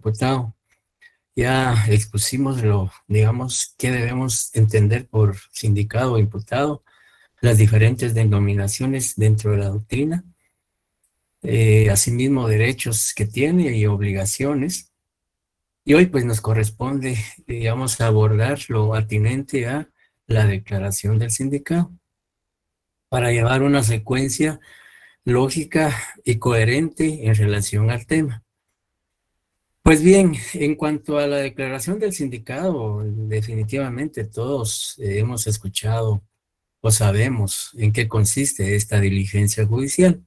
Diputado, ya expusimos digamos, qué debemos entender por sindicado o imputado, las diferentes denominaciones dentro de la doctrina, asimismo derechos que tiene y obligaciones. Y hoy pues nos corresponde, digamos, abordar lo atinente a la declaración del sindicado para llevar una secuencia lógica y coherente en relación al tema. Pues bien, en cuanto a la declaración del sindicado, definitivamente todos hemos escuchado o sabemos en qué consiste esta diligencia judicial.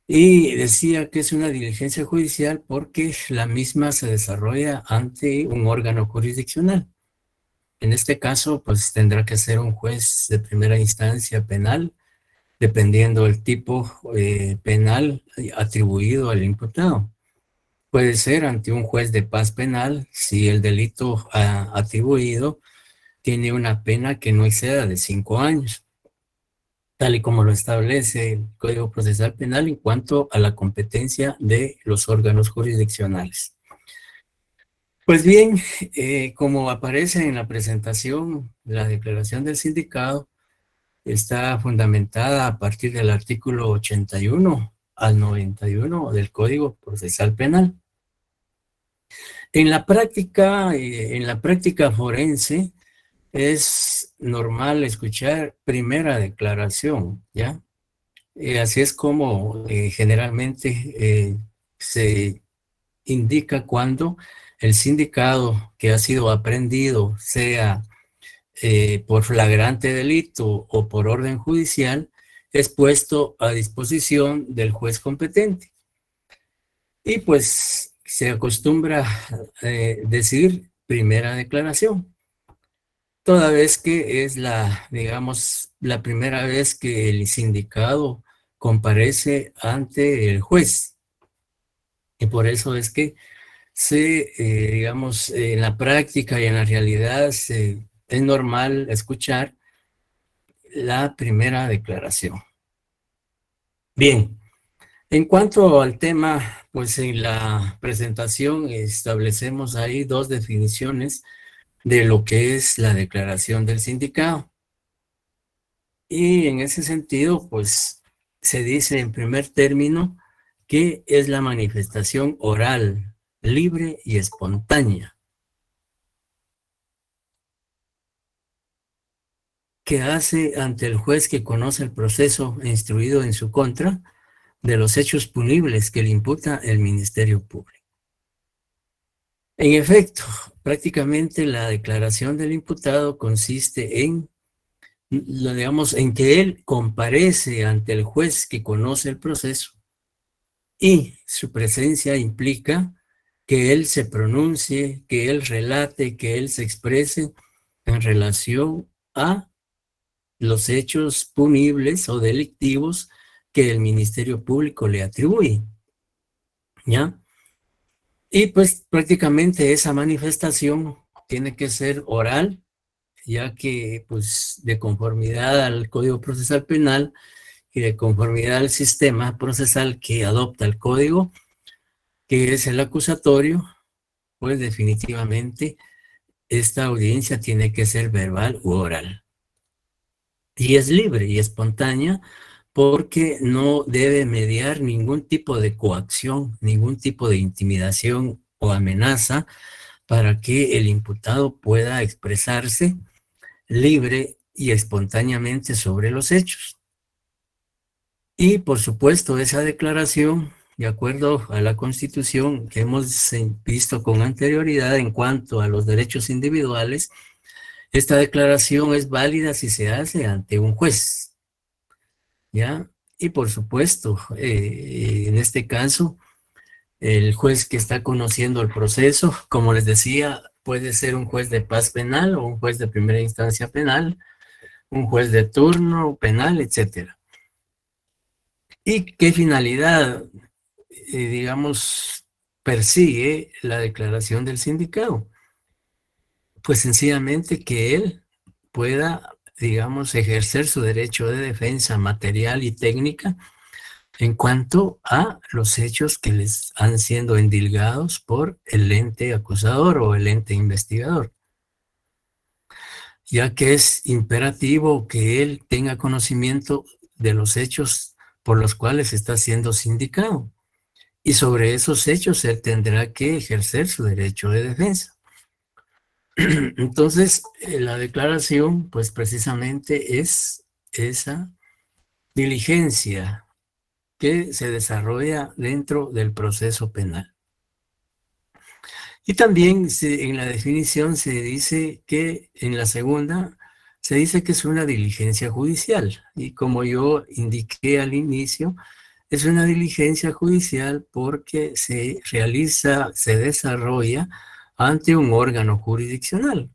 Y decía que es una diligencia judicial porque la misma se desarrolla ante un órgano jurisdiccional. En este caso, pues tendrá que ser un juez de primera instancia penal, dependiendo del tipo penal atribuido al imputado. Puede ser ante un juez de paz penal si el delito atribuido tiene una pena que no exceda de 5 años, tal y como lo establece el Código Procesal Penal en cuanto a la competencia de los órganos jurisdiccionales. Pues bien, como aparece en la presentación, la declaración del sindicado está fundamentada a partir del artículo 81 al 91 del Código Procesal Penal. En la práctica forense es normal escuchar primera declaración, ¿ya? Así es como generalmente se indica cuando el sindicado que ha sido aprehendido, sea por flagrante delito o por orden judicial, es puesto a disposición del juez competente. Y pues se acostumbra decir primera declaración, toda vez que es digamos, la primera vez que el sindicado comparece ante el juez. Y por eso es que digamos, en la práctica y en la realidad es normal escuchar la primera declaración. Bien. En cuanto al tema, pues en la presentación establecemos ahí dos definiciones de lo que es la declaración del sindicado. Y en ese sentido, pues se dice en primer término que es la manifestación oral, libre y espontánea, que hace ante el juez que conoce el proceso instruido en su contra de los hechos punibles que le imputa el Ministerio Público. En efecto, prácticamente la declaración del imputado consiste digamos, en que él comparece ante el juez que conoce el proceso y su presencia implica que él se pronuncie, que él relate, que él se exprese en relación a los hechos punibles o delictivos que el Ministerio Público le atribuye, ¿ya? Y pues prácticamente esa manifestación tiene que ser oral, ya que pues de conformidad al Código Procesal Penal y de conformidad al sistema procesal que adopta el código, que es el acusatorio, pues definitivamente esta audiencia tiene que ser verbal u oral. Y es libre y espontánea porque no debe mediar ningún tipo de coacción, ningún tipo de intimidación o amenaza para que el imputado pueda expresarse libre y espontáneamente sobre los hechos. Y por supuesto, esa declaración, de acuerdo a la Constitución que hemos visto con anterioridad en cuanto a los derechos individuales, esta declaración es válida si se hace ante un juez, ¿ya? Y por supuesto, en este caso, el juez que está conociendo el proceso, como les decía, puede ser un juez de paz penal o un juez de primera instancia penal, un juez de turno penal, etcétera. ¿Y qué finalidad, digamos, persigue la declaración del sindicado? Pues sencillamente que él pueda, digamos, ejercer su derecho de defensa material y técnica en cuanto a los hechos que les han sido endilgados por el ente acusador o el ente investigador, ya que es imperativo que él tenga conocimiento de los hechos por los cuales está siendo sindicado. Y sobre esos hechos él tendrá que ejercer su derecho de defensa. Entonces, la declaración, pues precisamente es esa diligencia que se desarrolla dentro del proceso penal. Y también en la definición se dice que, en la segunda, se dice que es una diligencia judicial. Y como yo indiqué al inicio, es una diligencia judicial porque se realiza, se desarrolla ante un órgano jurisdiccional,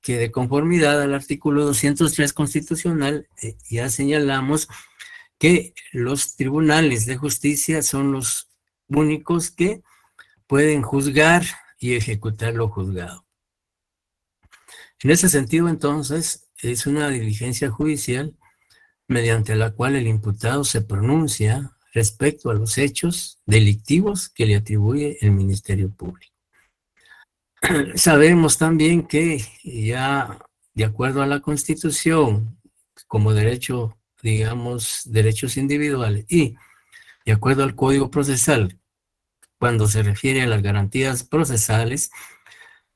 que de conformidad al artículo 203 constitucional, ya señalamos que los tribunales de justicia son los únicos que pueden juzgar y ejecutar lo juzgado. En ese sentido, entonces, es una diligencia judicial mediante la cual el imputado se pronuncia respecto a los hechos delictivos que le atribuye el Ministerio Público. Sabemos también que ya de acuerdo a la Constitución, como derecho, digamos, derechos individuales y de acuerdo al Código Procesal, cuando se refiere a las garantías procesales,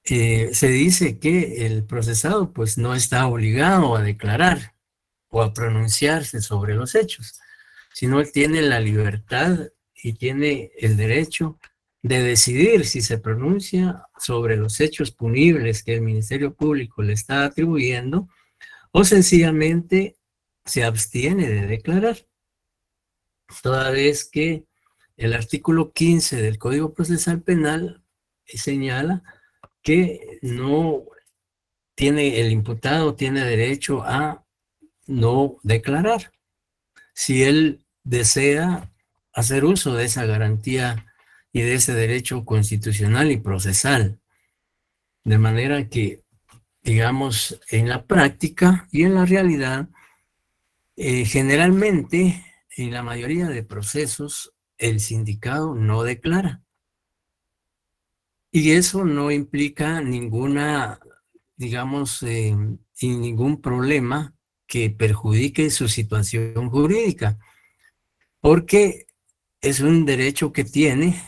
se dice que el procesado pues no está obligado a declarar o a pronunciarse sobre los hechos, sino él tiene la libertad y tiene el derecho de decidir si se pronuncia sobre los hechos punibles que el Ministerio Público le está atribuyendo o sencillamente se abstiene de declarar, toda vez que el artículo 15 del Código Procesal Penal señala que no tiene, el imputado tiene derecho a no declarar si él desea hacer uso de esa garantía y de ese derecho constitucional y procesal. De manera que, digamos, en la práctica y en la realidad, generalmente, en la mayoría de procesos, el sindicado no declara. Y eso no implica ninguna, digamos, ningún problema que perjudique su situación jurídica, porque es un derecho que tiene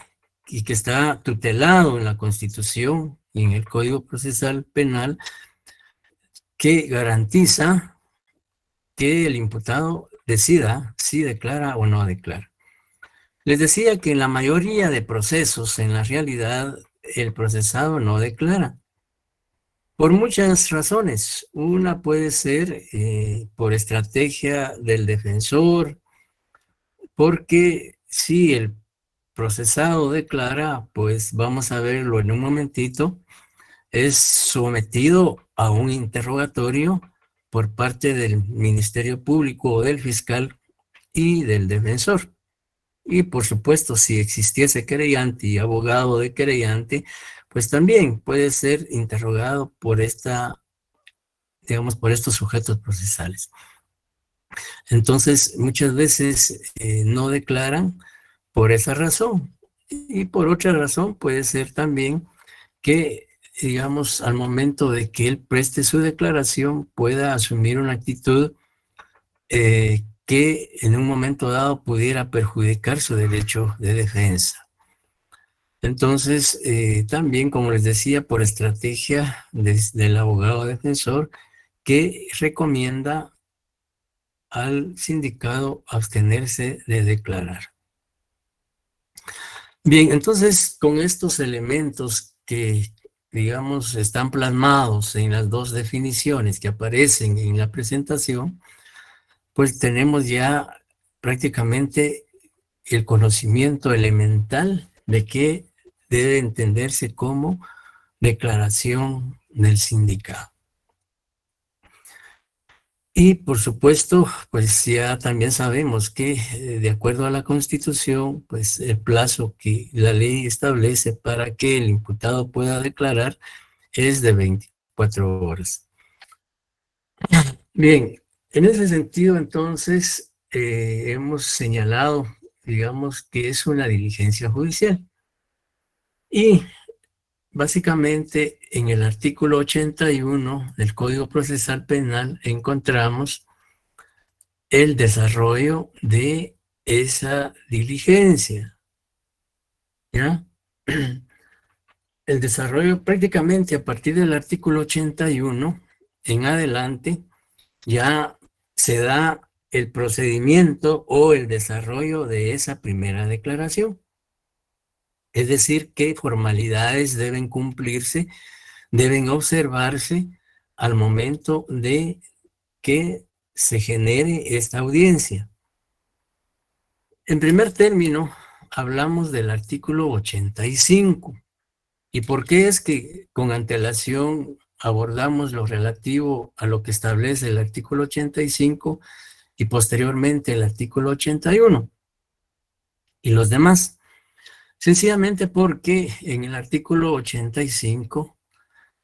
y que está tutelado en la Constitución y en el Código Procesal Penal, que garantiza que el imputado decida si declara o no declara. Les decía que en la mayoría de procesos, en la realidad, el procesado no declara, por muchas razones. Una puede ser por estrategia del defensor, porque si el procesado declara, pues vamos a verlo en un momentito, es sometido a un interrogatorio por parte del Ministerio Público o del fiscal y del defensor. Y por supuesto, si existiese querellante y abogado de querellante, pues también puede ser interrogado por digamos, por estos sujetos procesales. Entonces, muchas veces no declaran por esa razón. Y por otra razón puede ser también que, digamos, al momento de que él preste su declaración, pueda asumir una actitud que en un momento dado pudiera perjudicar su derecho de defensa. Entonces, también, como les decía, por estrategia del abogado defensor, que recomienda al sindicado abstenerse de declarar. Bien, entonces, con estos elementos que, digamos, están plasmados en las dos definiciones que aparecen en la presentación, pues tenemos ya prácticamente el conocimiento elemental de qué debe entenderse como declaración del sindicado. Y por supuesto, pues ya también sabemos que de acuerdo a la Constitución, pues el plazo que la ley establece para que el imputado pueda declarar es de 24 horas. Bien, en ese sentido, entonces, hemos señalado digamos que es una diligencia judicial. Y básicamente en el artículo 81 del Código Procesal Penal encontramos el desarrollo de esa diligencia, ¿ya? El desarrollo prácticamente a partir del artículo 81 en adelante ya se da el procedimiento o el desarrollo de esa primera declaración. Es decir, qué formalidades deben cumplirse, deben observarse al momento de que se genere esta audiencia. En primer término, hablamos del artículo 85. ¿Y por qué es que con antelación abordamos lo relativo a lo que establece el artículo 85 y posteriormente el artículo 81 y los demás? Sencillamente porque en el artículo 85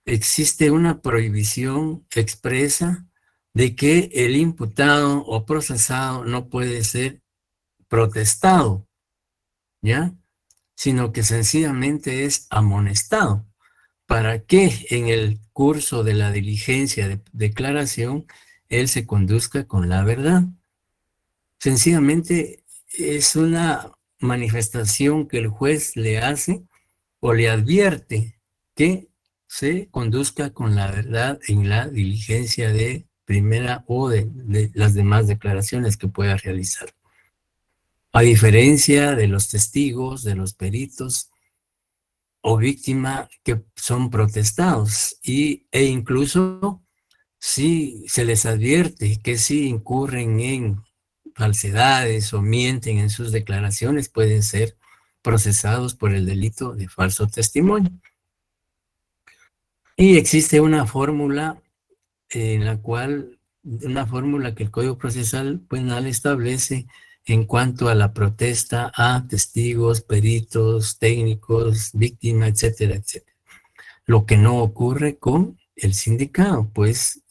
existe una prohibición expresa de que el imputado o procesado no puede ser protestado, ¿ya? Sino que sencillamente es amonestado para que en el curso de la diligencia de declaración él se conduzca con la verdad. Sencillamente es una manifestación que el juez le hace o le advierte que se conduzca con la verdad en la diligencia de primera o de las demás declaraciones que pueda realizar. A diferencia de los testigos, de los peritos o víctima que son protestados e incluso si se les advierte que si incurren en falsedades o mienten en sus declaraciones, pueden ser procesados por el delito de falso testimonio. Y existe una fórmula en la cual, una fórmula que el Código Procesal Penal establece en cuanto a la protesta a testigos, peritos, técnicos, víctimas, etcétera, etcétera. Lo que no ocurre con el sindicado, pues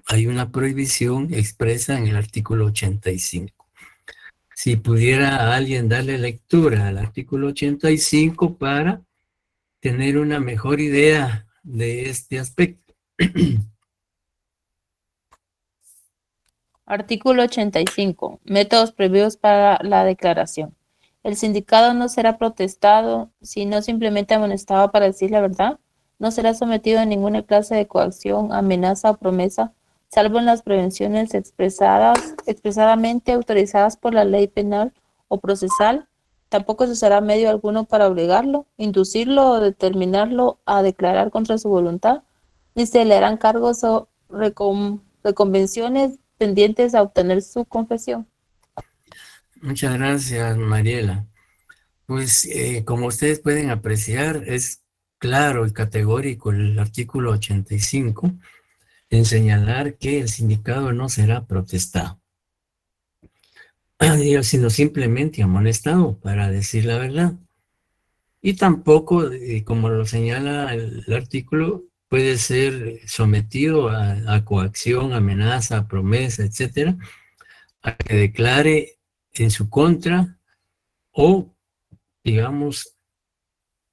hay una prohibición expresa en el artículo 85. Si pudiera alguien darle lectura al artículo 85 para tener una mejor idea de este aspecto. Artículo 85. Métodos previstos para la declaración. El sindicado no será protestado si no simplemente amonestado para decir la verdad. No será sometido a ninguna clase de coacción, amenaza o promesa, salvo en las prevenciones expresadamente autorizadas por la ley penal o procesal. Tampoco se usará medio alguno para obligarlo, inducirlo o determinarlo a declarar contra su voluntad, ni se le harán cargos o reconvenciones pendientes a obtener su confesión. Muchas gracias, Mariela. Pues como ustedes pueden apreciar, es claro y categórico el artículo 85 en señalar que el sindicado no será protestado, sino simplemente amonestado para decir la verdad. Y tampoco, como lo señala el artículo, puede ser sometido a coacción, amenaza, promesa, etcétera, a que declare en su contra o, digamos,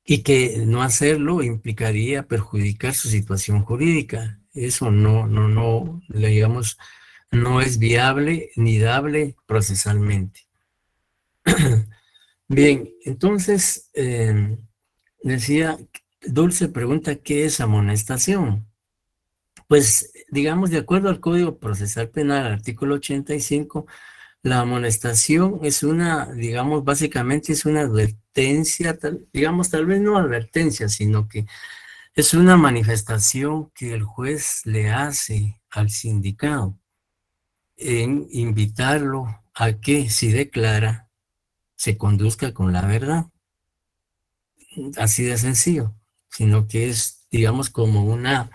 y que no hacerlo implicaría perjudicar su situación jurídica. Eso digamos, no es viable ni dable procesalmente. Bien, entonces, decía, Dulce pregunta, ¿qué es amonestación? Pues, digamos, de acuerdo al Código Procesal Penal, artículo 85, la amonestación es digamos, básicamente es una advertencia, digamos, tal vez no advertencia, sino que es una manifestación que el juez le hace al sindicado en invitarlo a que, si declara, se conduzca con la verdad. Así de sencillo, sino que es, digamos, como una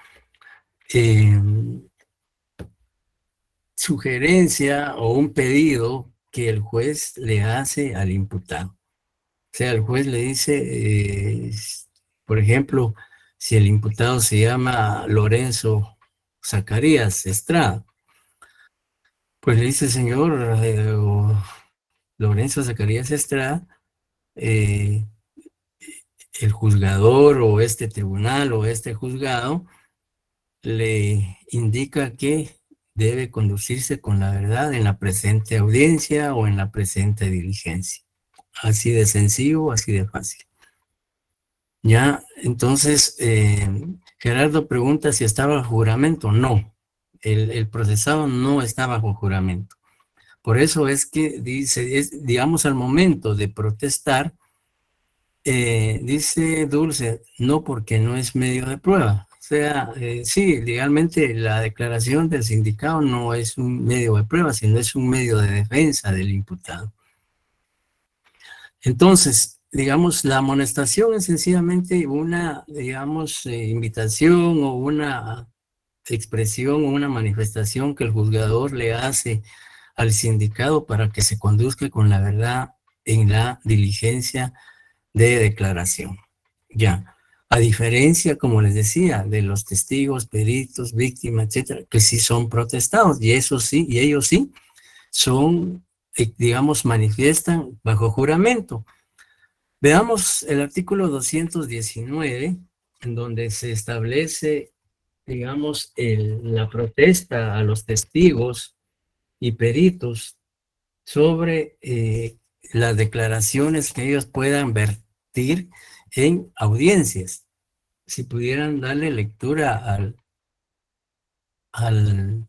eh, sugerencia o un pedido que el juez le hace al imputado. O sea, el juez le dice, por ejemplo, si el imputado se llama Lorenzo Zacarías Estrada, pues le dice, señor Lorenzo Zacarías Estrada, el juzgador o este tribunal o este juzgado le indica que debe conducirse con la verdad en la presente audiencia o en la presente diligencia. Así de sencillo, así de fácil. Ya, entonces, Gerardo pregunta si está bajo juramento. No, el procesado no está bajo juramento. Por eso es que dice, digamos, al momento de protestar, dice Dulce, no, porque no es medio de prueba. O sea, sí, legalmente la declaración del sindicado no es un medio de prueba, sino es un medio de defensa del imputado. Entonces, digamos, la amonestación es sencillamente una, digamos, invitación o una expresión o una manifestación que el juzgador le hace al sindicado para que se conduzca con la verdad en la diligencia de declaración. Ya, a diferencia, como les decía, de los testigos, peritos, víctimas, etcétera, que sí son protestados, y eso sí, y ellos sí son, digamos, manifiestan bajo juramento. Veamos el artículo 219, en donde se establece, digamos, la protesta a los testigos y peritos sobre las declaraciones que ellos puedan vertir en audiencias. Si pudieran darle lectura al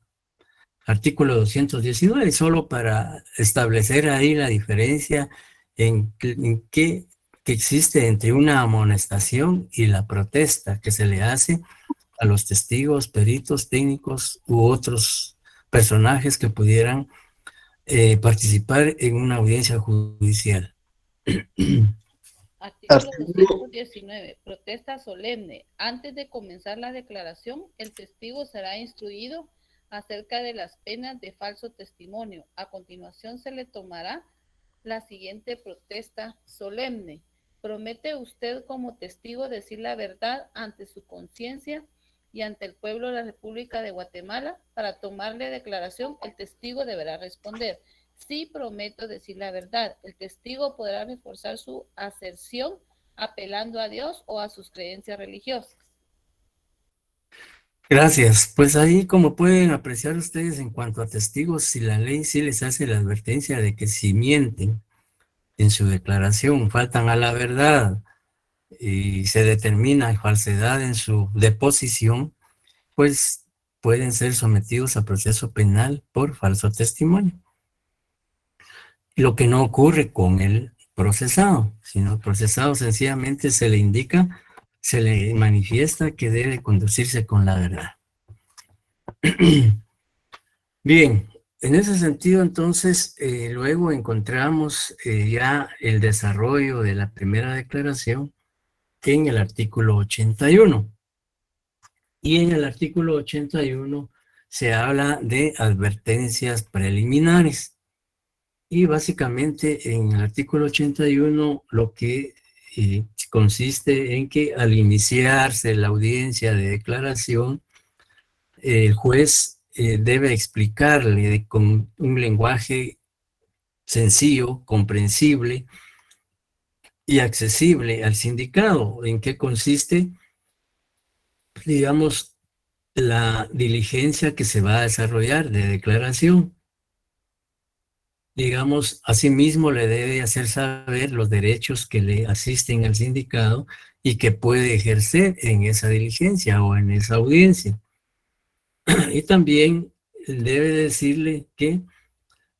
artículo 219, solo para establecer ahí la diferencia en que existe entre una amonestación y la protesta que se le hace a los testigos, peritos, técnicos u otros personajes que pudieran participar en una audiencia judicial. Artículo 219. Protesta solemne. Antes de comenzar la declaración, el testigo será instruido acerca de las penas de falso testimonio. A continuación se le tomará la siguiente protesta solemne. ¿Promete usted como testigo decir la verdad ante su conciencia y ante el pueblo de la República de Guatemala? Para tomarle declaración, el testigo deberá responder: sí, prometo decir la verdad. El testigo podrá reforzar su aserción apelando a Dios o a sus creencias religiosas. Gracias. Pues ahí, como pueden apreciar ustedes en cuanto a testigos, si la ley sí les hace la advertencia de que si mienten en su declaración, faltan a la verdad y se determina falsedad en su deposición, pues pueden ser sometidos a proceso penal por falso testimonio. Lo que no ocurre con el procesado, sino el procesado sencillamente se le indica, se le manifiesta que debe conducirse con la verdad. Bien, en ese sentido entonces luego encontramos ya el desarrollo de la primera declaración en el artículo 81. Y en el artículo 81 se habla de advertencias preliminares. Y básicamente en el artículo 81 lo que consiste en que al iniciarse la audiencia de declaración, el juez debe explicarle con un lenguaje sencillo, comprensible y accesible al sindicado en qué consiste, digamos, la diligencia que se va a desarrollar de declaración. Digamos, asimismo le debe hacer saber los derechos que le asisten al sindicado y que puede ejercer en esa diligencia o en esa audiencia. Y también debe decirle que,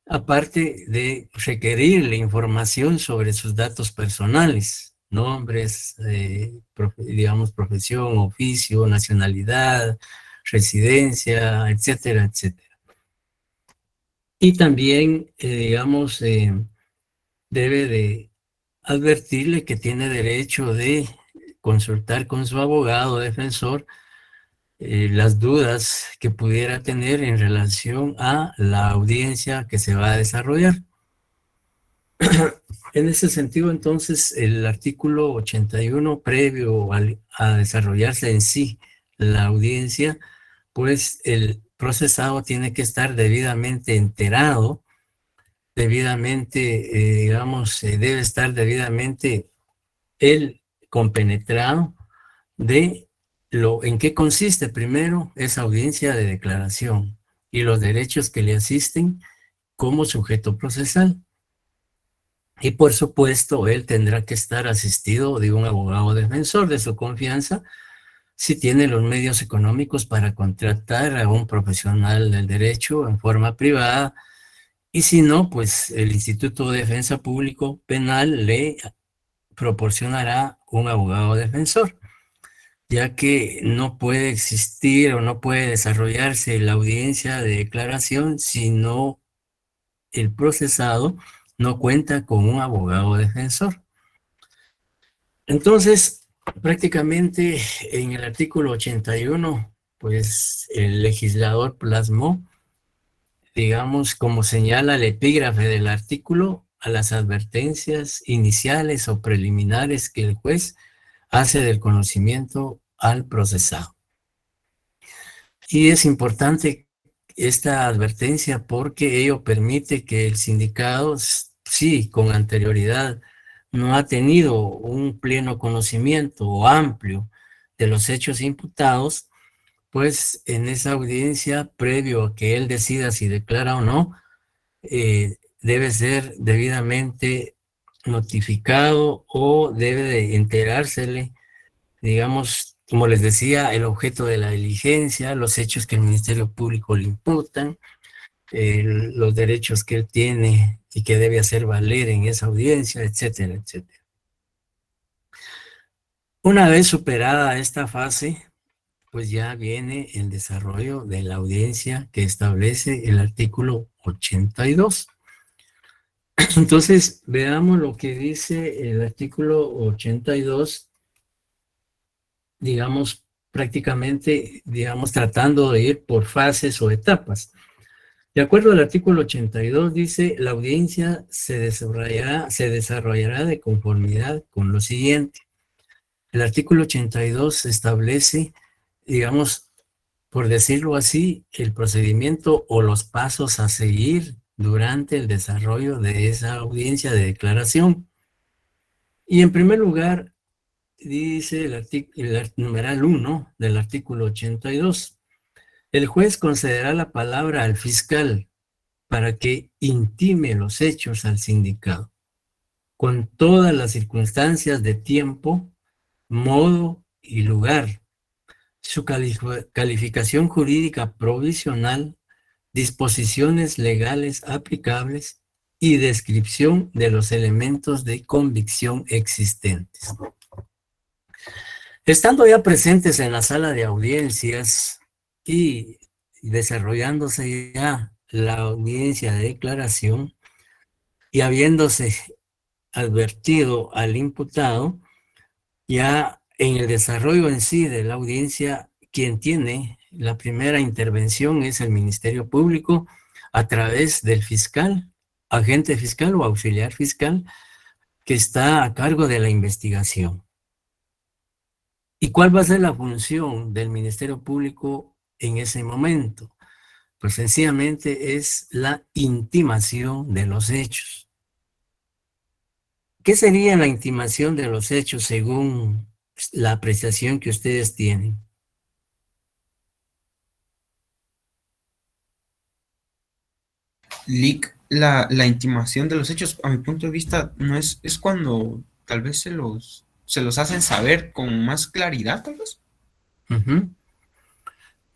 aparte de requerirle información sobre sus datos personales, nombres, digamos, profesión, oficio, nacionalidad, residencia, etcétera, etcétera. Y también, digamos, debe de advertirle que tiene derecho de consultar con su abogado defensor las dudas que pudiera tener en relación a la audiencia que se va a desarrollar. En ese sentido, entonces, el artículo 81, previo a desarrollarse en sí la audiencia, pues el procesado tiene que estar debidamente enterado debidamente, digamos, debe estar debidamente él compenetrado de en qué consiste primero esa audiencia de declaración y los derechos que le asisten como sujeto procesal. Y por supuesto, él tendrá que estar asistido de un abogado defensor de su confianza si tiene los medios económicos para contratar a un profesional del derecho en forma privada, y si no, pues el Instituto de Defensa Público Penal le proporcionará un abogado defensor, ya que no puede existir o no puede desarrollarse la audiencia de declaración si no el procesado no cuenta con un abogado defensor. Entonces, prácticamente en el artículo 81, pues el legislador plasmó, digamos, como señala el epígrafe del artículo, a las advertencias iniciales o preliminares que el juez hace del conocimiento al procesado. Y es importante esta advertencia porque ello permite que el sindicado, sí, con anterioridad, no ha tenido un pleno conocimiento o amplio de los hechos imputados, pues en esa audiencia, previo a que él decida si declara o no, debe ser debidamente notificado o debe de enterársele, digamos, como les decía, el objeto de la diligencia, los hechos que el Ministerio Público le imputan, los derechos que él tiene y que debe hacer valer en esa audiencia, etcétera, etcétera. Una vez superada esta fase, pues ya viene el desarrollo de la audiencia que establece el artículo 82. Entonces, veamos lo que dice el artículo 82, digamos, prácticamente, digamos, tratando de ir por fases o etapas. De acuerdo al artículo 82, dice, la audiencia se desarrollará de conformidad con lo siguiente. El artículo 82 establece, digamos, por decirlo así, el procedimiento o los pasos a seguir durante el desarrollo de esa audiencia de declaración. Y en primer lugar, dice el numeral 1 del artículo 82, el juez concederá la palabra al fiscal para que intime los hechos al sindicado, con todas las circunstancias de tiempo, modo y lugar, su calificación jurídica provisional, disposiciones legales aplicables y descripción de los elementos de convicción existentes. Estando ya presentes en la sala de audiencias y desarrollándose ya la audiencia de declaración y habiéndose advertido al imputado, ya en el desarrollo en sí de la audiencia, quien tiene la primera intervención es el Ministerio Público a través del fiscal, agente fiscal o auxiliar fiscal que está a cargo de la investigación. ¿Y cuál va a ser la función del Ministerio Público en ese momento? Pues sencillamente es la intimación de los hechos. ¿Qué sería la intimación de los hechos según la apreciación que ustedes tienen? La intimación de los hechos, a mi punto de vista, no es cuando tal vez se los hacen saber con más claridad, tal vez. Uh-huh.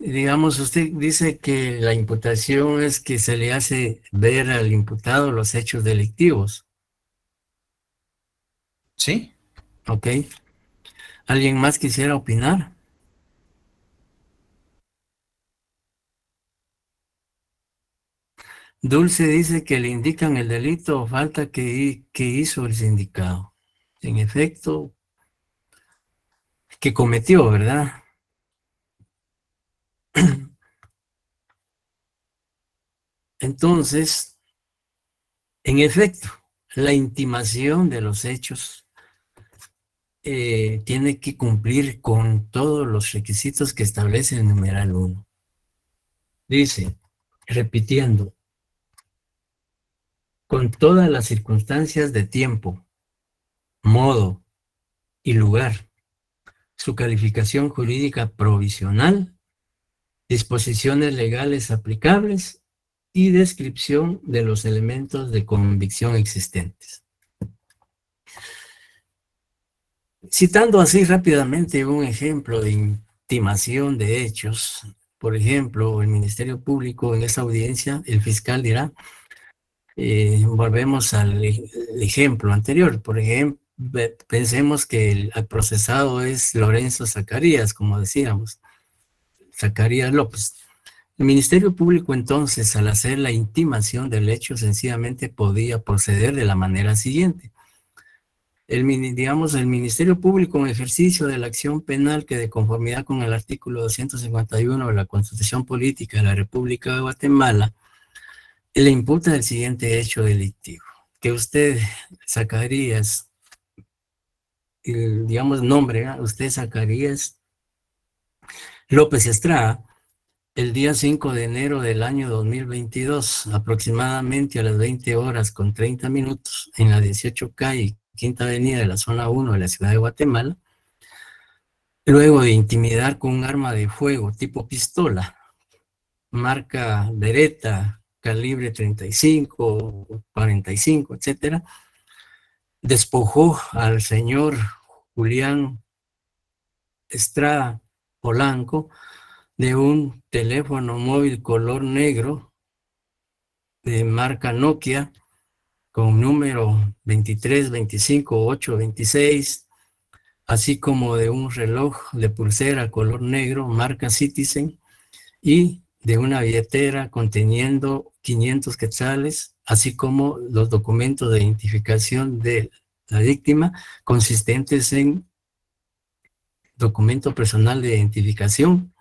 Digamos, usted dice que la imputación es que se le hace ver al imputado los hechos delictivos. Sí. ¿Ok? ¿Alguien más quisiera opinar? Dulce dice que le indican el delito o falta que hizo el sindicado. En efecto, que cometió, ¿verdad? Entonces, en efecto, la intimación de los hechos tiene que cumplir con todos los requisitos que establece el numeral 1. Dice, repitiendo, con todas las circunstancias de tiempo, modo y lugar, su calificación jurídica provisional, disposiciones legales aplicables y descripción de los elementos de convicción existentes. Citando así rápidamente un ejemplo de intimación de hechos, por ejemplo, el Ministerio Público en esa audiencia, el fiscal dirá, volvemos al ejemplo anterior, por ejemplo, pensemos que el procesado es Lorenzo Zacarías, como decíamos, Zacarías López. El Ministerio Público entonces, al hacer la intimación del hecho, sencillamente podía proceder de la manera siguiente. El Ministerio Público en ejercicio de la acción penal que de conformidad con el artículo 251 de la Constitución Política de la República de Guatemala le imputa el siguiente hecho delictivo, que usted, Zacarías, nombre, usted Zacarías López Estrada, el día 5 de enero del año 2022, aproximadamente a las 20 horas con 30 minutos, en la 18 calle, Quinta Avenida de la zona 1 de la ciudad de Guatemala, luego de intimidar con un arma de fuego tipo pistola, marca Beretta, calibre 35, 45, etcétera, despojó al señor Julián Estrada Polanco de un teléfono móvil color negro de marca Nokia con número 23, 25, 8, 26, así como de un reloj de pulsera color negro marca Citizen y de una billetera conteniendo 500 quetzales, así como los documentos de identificación de la víctima consistentes en documento personal de identificación,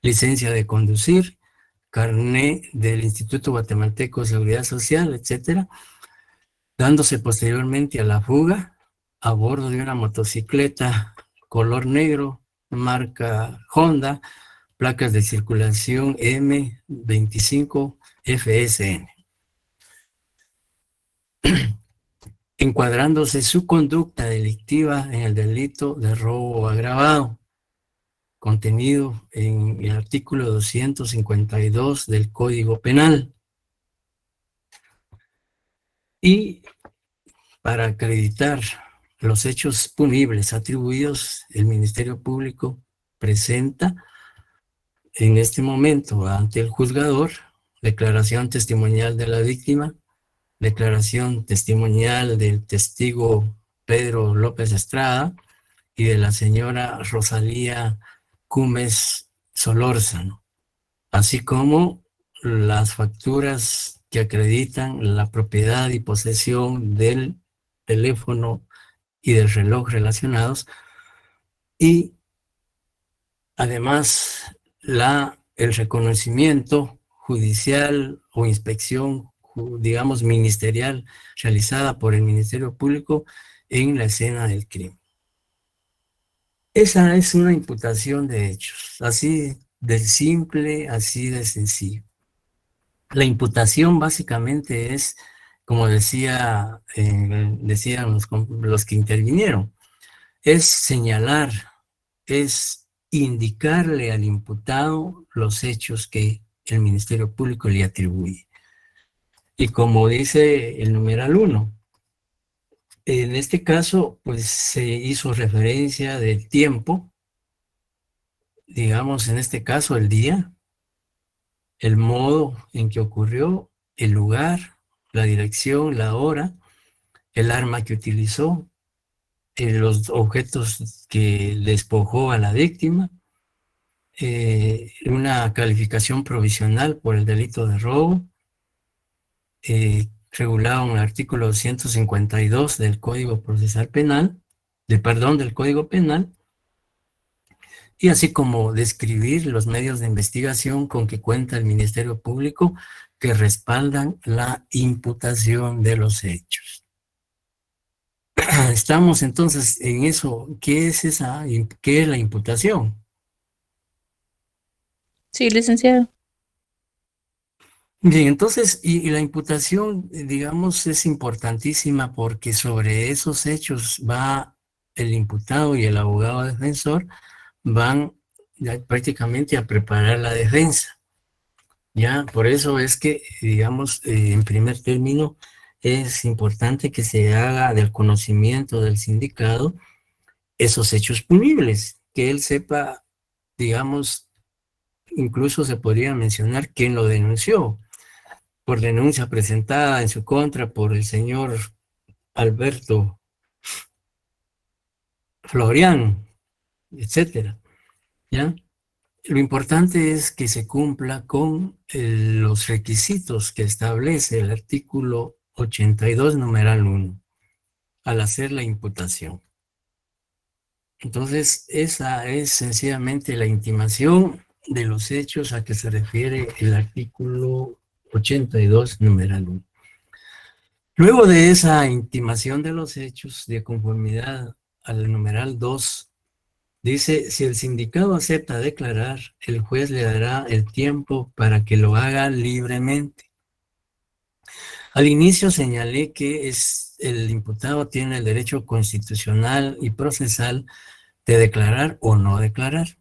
licencia de conducir, carné del Instituto Guatemalteco de Seguridad Social, etcétera, dándose posteriormente a la fuga a bordo de una motocicleta color negro, marca Honda, placas de circulación M25FSN, encuadrándose su conducta delictiva en el delito de robo agravado, contenido en el artículo 252 del Código Penal. Y para acreditar los hechos punibles atribuidos, el Ministerio Público presenta en este momento ante el juzgador declaración testimonial de la víctima, declaración testimonial del testigo Pedro López Estrada y de la señora Rosalía Cumes Solórzano, así como las facturas que acreditan la propiedad y posesión del teléfono y del reloj relacionados, y además el reconocimiento judicial o inspección, digamos, ministerial, realizada por el Ministerio Público en la escena del crimen. Esa es una imputación de hechos, así de simple, así de sencillo. La imputación básicamente es, como decían los que intervinieron, es señalar, es indicarle al imputado los hechos que el Ministerio Público le atribuye. Y como dice el numeral 1, en este caso, pues se hizo referencia del tiempo, digamos, en este caso, el día, el modo en que ocurrió, el lugar, la dirección, la hora, el arma que utilizó, los objetos que despojó a la víctima, una calificación provisional por el delito de robo, regulado en el artículo 252 del Código Procesal Penal, del Código Penal, y así como describir los medios de investigación con que cuenta el Ministerio Público que respaldan la imputación de los hechos. Estamos entonces en eso. ¿Qué es la imputación? Sí, licenciado. Bien, entonces, y la imputación, digamos, es importantísima porque sobre esos hechos va el imputado y el abogado defensor van ya prácticamente a preparar la defensa. Ya, por eso es que, digamos, en primer término, es importante que se haga del conocimiento del sindicado esos hechos punibles, que él sepa, digamos, incluso se podría mencionar quién lo denunció, por denuncia presentada en su contra por el señor Alberto Florian, etcétera, ¿ya? Lo importante es que se cumpla con los requisitos que establece el artículo 82, numeral 1, al hacer la imputación. Entonces, esa es sencillamente la intimación de los hechos a que se refiere el artículo 82, numeral 1. Luego de esa intimación de los hechos, de conformidad al numeral 2, dice, si el sindicado acepta declarar, el juez le dará el tiempo para que lo haga libremente. Al inicio señalé que el imputado tiene el derecho constitucional y procesal de declarar o no declarar.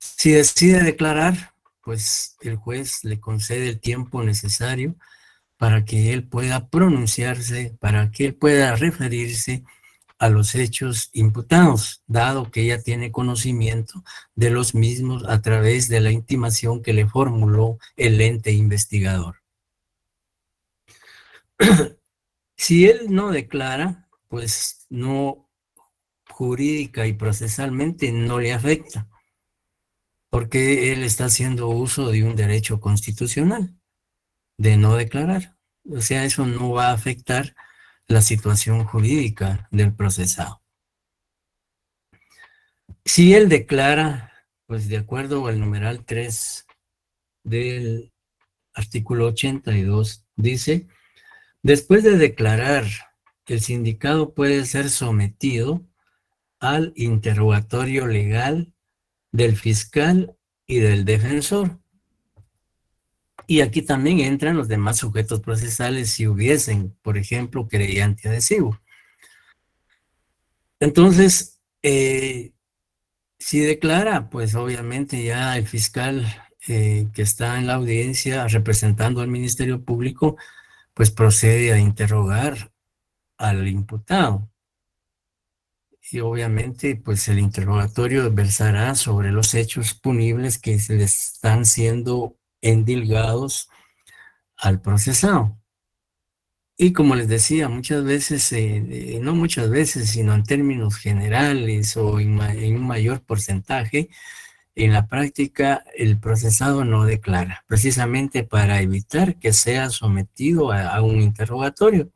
Si decide declarar, pues el juez le concede el tiempo necesario para que él pueda pronunciarse, para que él pueda referirse a los hechos imputados, dado que ella tiene conocimiento de los mismos a través de la intimación que le formuló el ente investigador. Si él no declara, pues no, jurídica y procesalmente no le afecta, porque él está haciendo uso de un derecho constitucional de no declarar. O sea, eso no va a afectar la situación jurídica del procesado. Si él declara, pues de acuerdo al numeral 3 del artículo 82, dice, después de declarar, el sindicado puede ser sometido al interrogatorio legal del fiscal y del defensor. Y aquí también entran los demás sujetos procesales si hubiesen, por ejemplo, querellante adhesivo. Entonces, si declara, pues obviamente ya el fiscal que está en la audiencia representando al Ministerio Público, pues procede a interrogar al imputado. Y obviamente, pues el interrogatorio versará sobre los hechos punibles que se le están siendo endilgados al procesado. Y como les decía, muchas veces, no muchas veces, sino en términos generales o en un mayor porcentaje, en la práctica el procesado no declara, precisamente para evitar que sea sometido a un interrogatorio,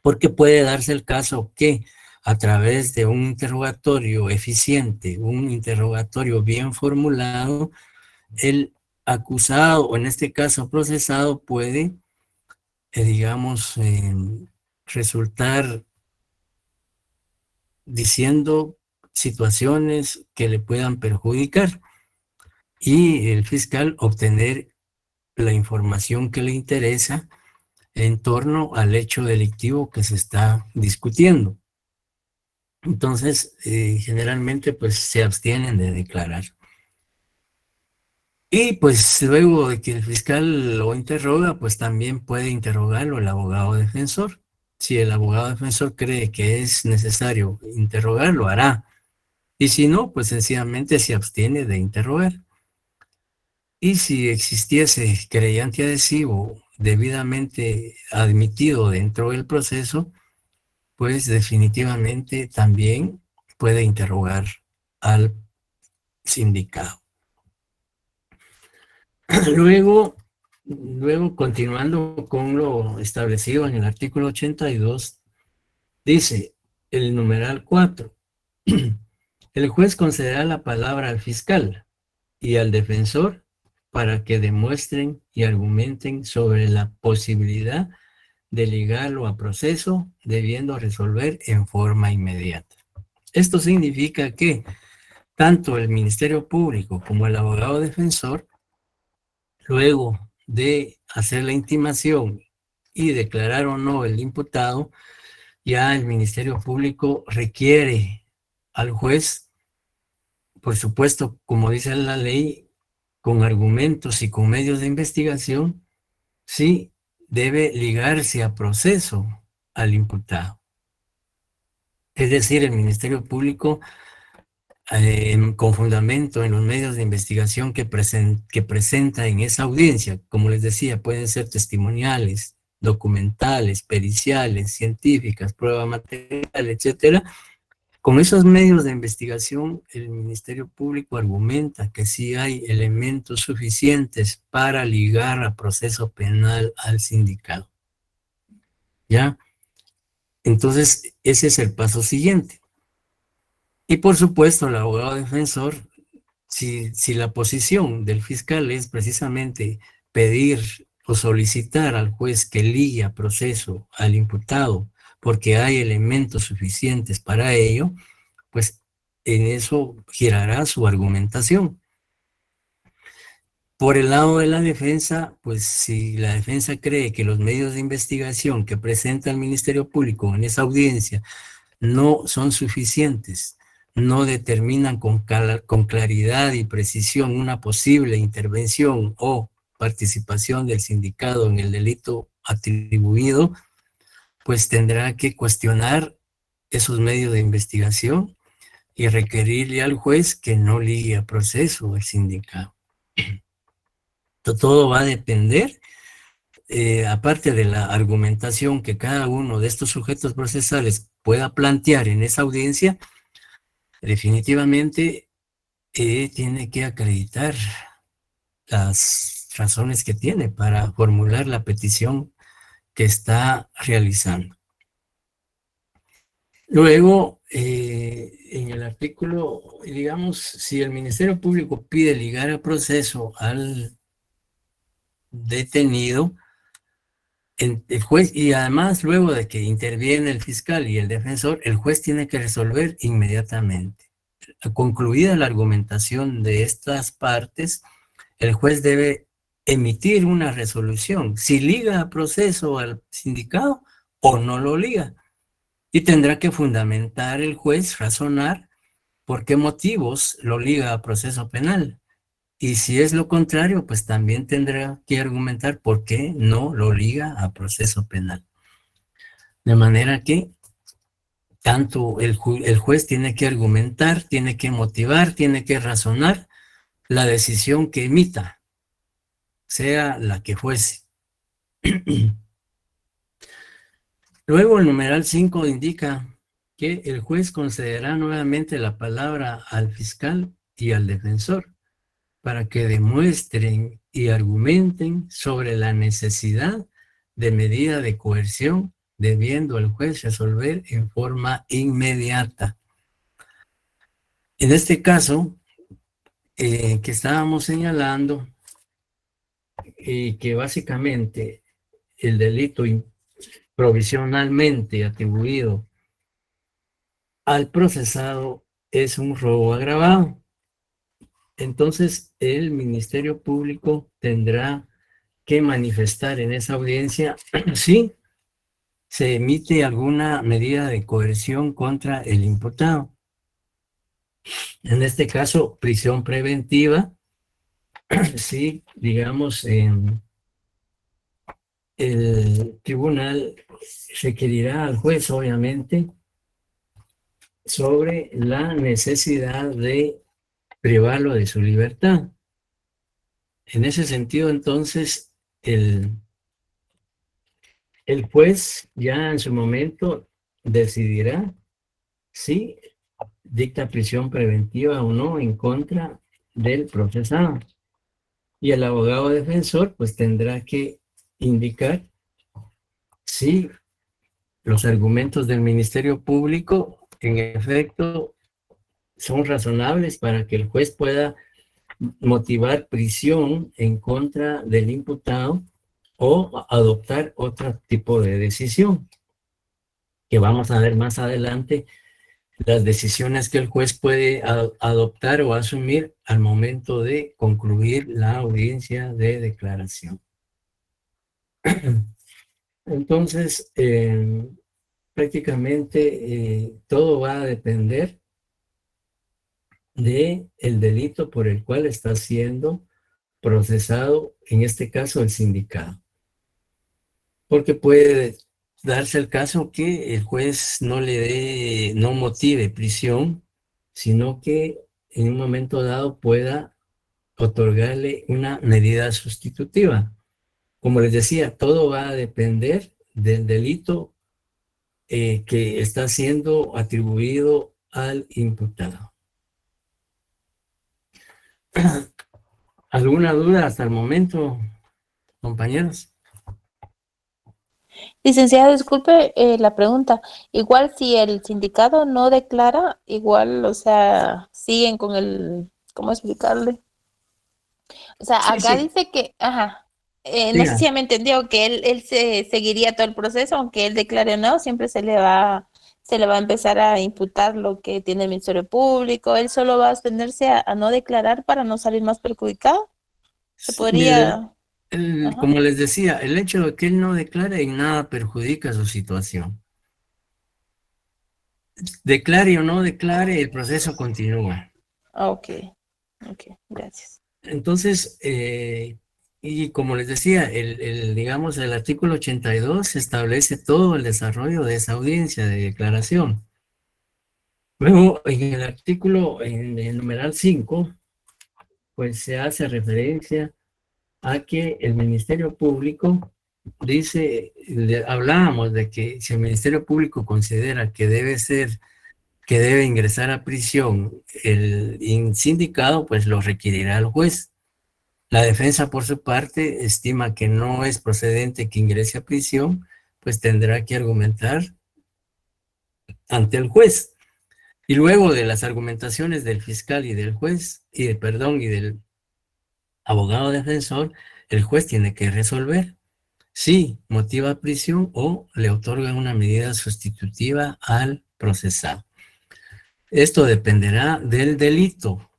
porque puede darse el caso que a través de un interrogatorio eficiente, un interrogatorio bien formulado, el acusado, o en este caso procesado, puede digamos, resultar diciendo situaciones que le puedan perjudicar y el fiscal obtener la información que le interesa en torno al hecho delictivo que se está discutiendo. Entonces, generalmente, pues se abstienen de declarar. Y pues luego de que el fiscal lo interroga, pues también puede interrogarlo el abogado defensor. Si el abogado defensor cree que es necesario interrogarlo, hará. Y si no, pues sencillamente se abstiene de interrogar. Y si existiese querellante adhesivo debidamente admitido dentro del proceso, pues definitivamente también puede interrogar al sindicado. Luego, continuando con lo establecido en el artículo 82, dice el numeral 4, el juez concederá la palabra al fiscal y al defensor para que demuestren y argumenten sobre la posibilidad de ligarlo a proceso, debiendo resolver en forma inmediata. Esto significa que tanto el Ministerio Público como el abogado defensor, luego de hacer la intimación y declarar o no el imputado, ya el Ministerio Público requiere al juez, por supuesto, como dice la ley, con argumentos y con medios de investigación, sí debe ligarse a proceso al imputado. Es decir, el Ministerio Público, con fundamento en los medios de investigación que presenta en esa audiencia, como les decía, pueden ser testimoniales, documentales, periciales, científicas, prueba material, etcétera. Con esos medios de investigación, el Ministerio Público argumenta que sí hay elementos suficientes para ligar a proceso penal al sindicado. ¿Ya? Entonces, ese es el paso siguiente. Y por supuesto, el abogado defensor, si la posición del fiscal es precisamente pedir o solicitar al juez que ligue a proceso al imputado porque hay elementos suficientes para ello, pues en eso girará su argumentación. Por el lado de la defensa, pues si la defensa cree que los medios de investigación que presenta el Ministerio Público en esa audiencia no son suficientes, no determinan con claridad y precisión una posible intervención o participación del sindicado en el delito atribuido, pues tendrá que cuestionar esos medios de investigación y requerirle al juez que no ligue a proceso al sindicado. Todo va a depender, aparte de la argumentación que cada uno de estos sujetos procesales pueda plantear en esa audiencia, definitivamente tiene que acreditar las razones que tiene para formular la petición que está realizando. Luego, en el artículo, digamos, si el Ministerio Público pide ligar a proceso al detenido, el juez, y además luego de que interviene el fiscal y el defensor, el juez tiene que resolver inmediatamente. Concluida la argumentación de estas partes, el juez debe emitir una resolución, si liga a proceso al sindicado o no lo liga. Y tendrá que fundamentar el juez, razonar por qué motivos lo liga a proceso penal. Y si es lo contrario, pues también tendrá que argumentar por qué no lo liga a proceso penal. De manera que tanto el juez tiene que argumentar, tiene que motivar, tiene que razonar la decisión que emita, sea la que fuese. Luego el numeral 5 indica que el juez concederá nuevamente la palabra al fiscal y al defensor para que demuestren y argumenten sobre la necesidad de medida de coerción, debiendo el juez resolver en forma inmediata. En este caso, que estábamos señalando, que básicamente el delito provisionalmente atribuido al procesado es un robo agravado. Entonces, el Ministerio Público tendrá que manifestar en esa audiencia si se emite alguna medida de coerción contra el imputado. En este caso, prisión preventiva, si, digamos, el tribunal requerirá al juez, obviamente, sobre la necesidad de privarlo de su libertad. En ese sentido, entonces, el juez ya en su momento decidirá si dicta prisión preventiva o no en contra del procesado. Y el abogado defensor pues tendrá que indicar si los argumentos del Ministerio Público en efecto son razonables para que el juez pueda motivar prisión en contra del imputado o adoptar otro tipo de decisión, que vamos a ver más adelante las decisiones que el juez puede adoptar o asumir al momento de concluir la audiencia de declaración. Entonces, prácticamente todo va a depender del delito por el cual está siendo procesado, en este caso el sindicado. Porque puede darse el caso que el juez no motive prisión, sino que en un momento dado pueda otorgarle una medida sustitutiva. Como les decía, todo va a depender del delito que está siendo atribuido al imputado. ¿Alguna duda hasta el momento, compañeros? Licenciado, disculpe la pregunta. Igual si el sindicato no declara, igual, o sea, siguen con el, ¿cómo explicarle? O sea, Sí, acá sí, dice que, ajá, no sé si diga. ya me entendió, que él se seguiría todo el proceso, aunque él declare o no, siempre se le va a empezar a imputar lo que tiene el Ministerio Público, él solo va a abstenerse a no declarar para no salir más perjudicado. Se Mire, podría, ajá, como les decía, el hecho de que él no declare en nada perjudica su situación. Declare o no declare, el proceso continúa. ok, ok, gracias. Entonces, y como les decía, digamos, el artículo 82 establece todo el desarrollo de esa audiencia de declaración. Luego, en el artículo, en el numeral 5, pues se hace referencia a que el Ministerio Público dice, hablábamos de que si el Ministerio Público considera que debe ingresar a prisión el sindicado, pues lo requerirá el juez. La defensa, por su parte, estima que no es procedente que ingrese a prisión, pues tendrá que argumentar ante el juez. Y luego de las argumentaciones del fiscal y del juez, y del abogado defensor, el juez tiene que resolver si motiva prisión o le otorga una medida sustitutiva al procesado. Esto dependerá del delito,